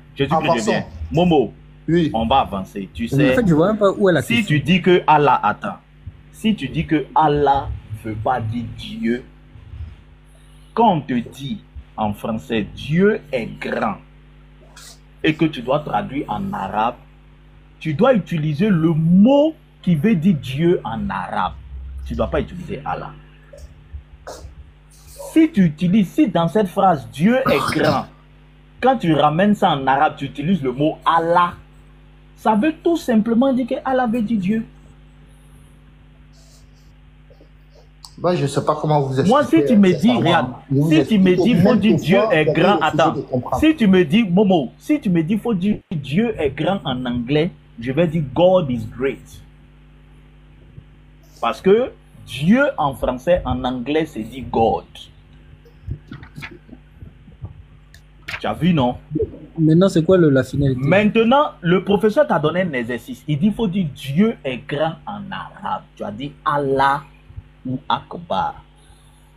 Speaker 9: Momo,
Speaker 3: oui.
Speaker 9: On va avancer. Tu sais,
Speaker 12: en fait, je vois même pas où est la
Speaker 9: si tu dis que Allah, attends. Si tu dis que Allah ne veut pas dire Dieu, quand on te dit en français Dieu est grand et que tu dois traduire en arabe, tu dois utiliser le mot qui veut dire Dieu en arabe. Tu ne dois pas utiliser Allah. Si dans cette phrase Dieu est grand, quand tu ramènes ça en arabe, tu utilises le mot Allah, ça veut tout simplement dire que Allah veut dire Dieu.
Speaker 3: Ben, je ne sais pas comment vous expliquez.
Speaker 9: Moi, si tu me dis, regarde, si tu me dis, faut dire Dieu est grand, attends. Si tu me dis, Momo, si tu me dis, faut dire Dieu est grand en anglais, je vais dire God is great. Parce que Dieu en français, en anglais, c'est dit God. Tu as vu, non?
Speaker 12: Maintenant, c'est quoi la finalité?
Speaker 9: Maintenant, le professeur t'a donné un exercice. Il dit, faut dire Dieu est grand en arabe. Tu as dit Allah ou Akbar.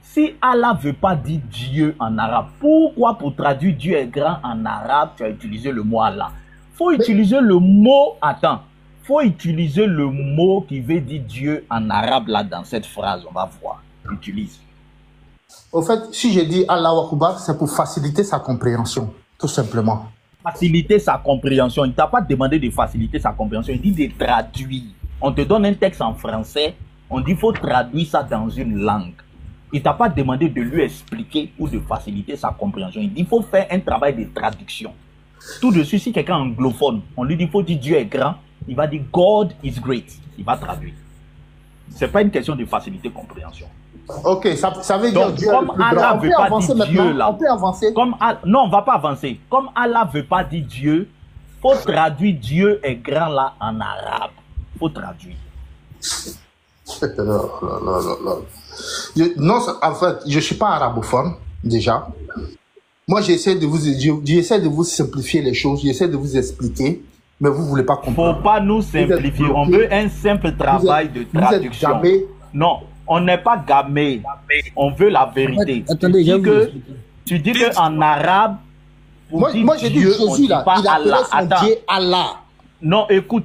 Speaker 9: Si Allah ne veut pas dire Dieu en arabe, pourquoi pour traduire Dieu est grand en arabe, tu as utilisé le mot Allah? Faut utiliser le mot, attends, faut utiliser le mot qui veut dire Dieu en arabe là dans cette phrase, on va voir. Utilise.
Speaker 3: Au fait, si je dis Allah Akbar, c'est pour faciliter sa compréhension, tout simplement.
Speaker 9: Faciliter sa compréhension. Il ne t'a pas demandé de faciliter sa compréhension, il dit de traduire. On te donne un texte en français, on dit qu'il faut traduire ça dans une langue. Il ne t'a pas demandé de lui expliquer ou de faciliter sa compréhension. Il dit qu'il faut faire un travail de traduction. Tout de suite, si quelqu'un est anglophone, on lui dit qu'il faut dire Dieu est grand, il va dire God is great. Il va traduire. Ce n'est pas une question de faciliter compréhension.
Speaker 3: Ok, ça veut dire Dieu
Speaker 9: comme Allah ne veut pas dire Dieu là.
Speaker 3: On peut avancer.
Speaker 9: Non, on ne va pas avancer. Comme Allah ne veut pas dire Dieu, il faut traduire Dieu est grand là en arabe. Il faut traduire.
Speaker 3: Non, en fait, je ne suis pas arabophone, déjà. Moi, j'essaie de vous simplifier les choses, j'essaie de vous expliquer, mais vous ne voulez pas comprendre.
Speaker 9: Il ne faut pas nous simplifier, on veut un simple travail de traduction. Non, on n'est pas gamé, on veut la vérité.
Speaker 12: Attendez,
Speaker 9: tu dis qu'en arabe,
Speaker 3: moi j'ai dit Jésus là, il appelait son Dieu Allah.
Speaker 9: Non, écoute.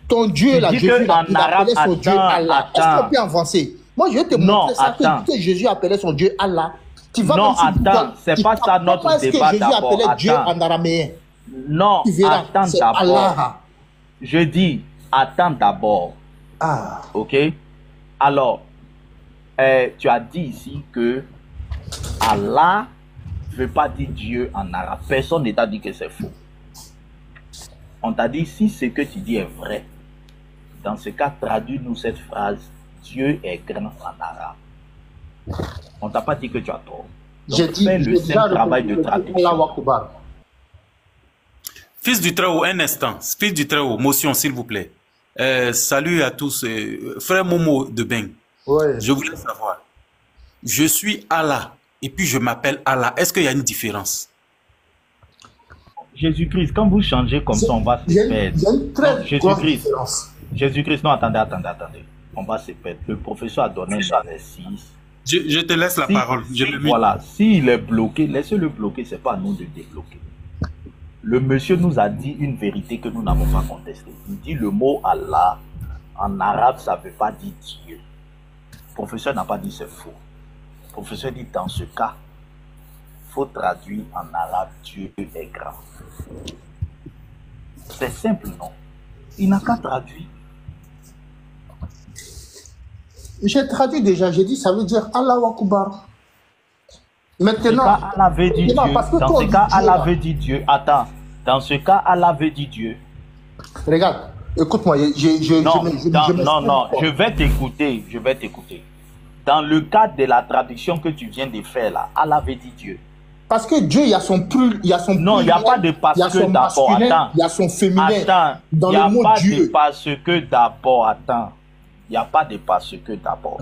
Speaker 3: Ton Dieu là, Jésus là, il appelait son Dieu Allah. Est-ce qu'on peut avancer? Moi, je vais te montrer ça que Jésus appelait son Dieu Allah. Tu vas
Speaker 9: non, attends, c'est pas ça notre débat d'abord.
Speaker 3: Jésus appelait Dieu en araméen.
Speaker 9: Non, attends d'abord. Je dis, attends d'abord.
Speaker 3: Ah.
Speaker 9: Ok? Alors, tu as dit ici que Allah ne veut pas dire Dieu en arabe. Personne ne t'a dit que c'est faux. On t'a dit, si ce que tu dis est vrai, dans ce cas, traduis-nous cette phrase, Dieu est grand en arabe. On t'a pas dit que tu as tort.
Speaker 3: J'ai dit
Speaker 9: le simple travail de traduction.
Speaker 13: Fils du Très-Haut, un instant. Fils du Très-Haut, motion, s'il vous plaît. Salut à tous. Frère Momo de Beng.
Speaker 3: Ouais.
Speaker 13: Je voulais savoir. Je suis Allah et puis je m'appelle Allah. Est-ce qu'il y a une différence?
Speaker 9: Jésus-Christ, quand vous changez comme ça, on va se perdre.
Speaker 3: Jésus-Christ,
Speaker 9: non, attendez. on va se perdre. Le professeur a donné un exercice.
Speaker 13: Je te laisse la parole.
Speaker 9: Voilà, s'il est bloqué, laissez-le bloquer, c'est pas à nous de débloquer. Le monsieur nous a dit une vérité que nous n'avons pas contestée. Il dit le mot Allah, en arabe, ça ne veut pas dire Dieu. Le professeur n'a pas dit c'est faux. Le professeur dit dans ce cas, il faut traduire en arabe Dieu est grand. C'est simple, non? Il n'a qu'à traduire.
Speaker 3: J'ai traduit déjà, j'ai dit ça veut dire Allahu Akbar. Maintenant,
Speaker 9: Allah veut dire Dieu. Dans ce cas, Allah veut dire Dieu. Attends, dans ce cas, Allah veut dire Dieu.
Speaker 3: Regarde, écoute-moi,
Speaker 9: non, je vais t'écouter, je vais t'écouter. Dans le cadre de la traduction que tu viens de faire là, Allah veut dire Dieu.
Speaker 3: Parce que Dieu, il y a son plus, il y a son
Speaker 9: non, il n'y a pas de parce que d'abord, attends.
Speaker 3: Il y a son féminin.
Speaker 9: Attends,
Speaker 3: dans le mot Dieu.
Speaker 9: Il n'y a pas de parce que d'abord, attends. Il n'y a pas de parce que d'abord.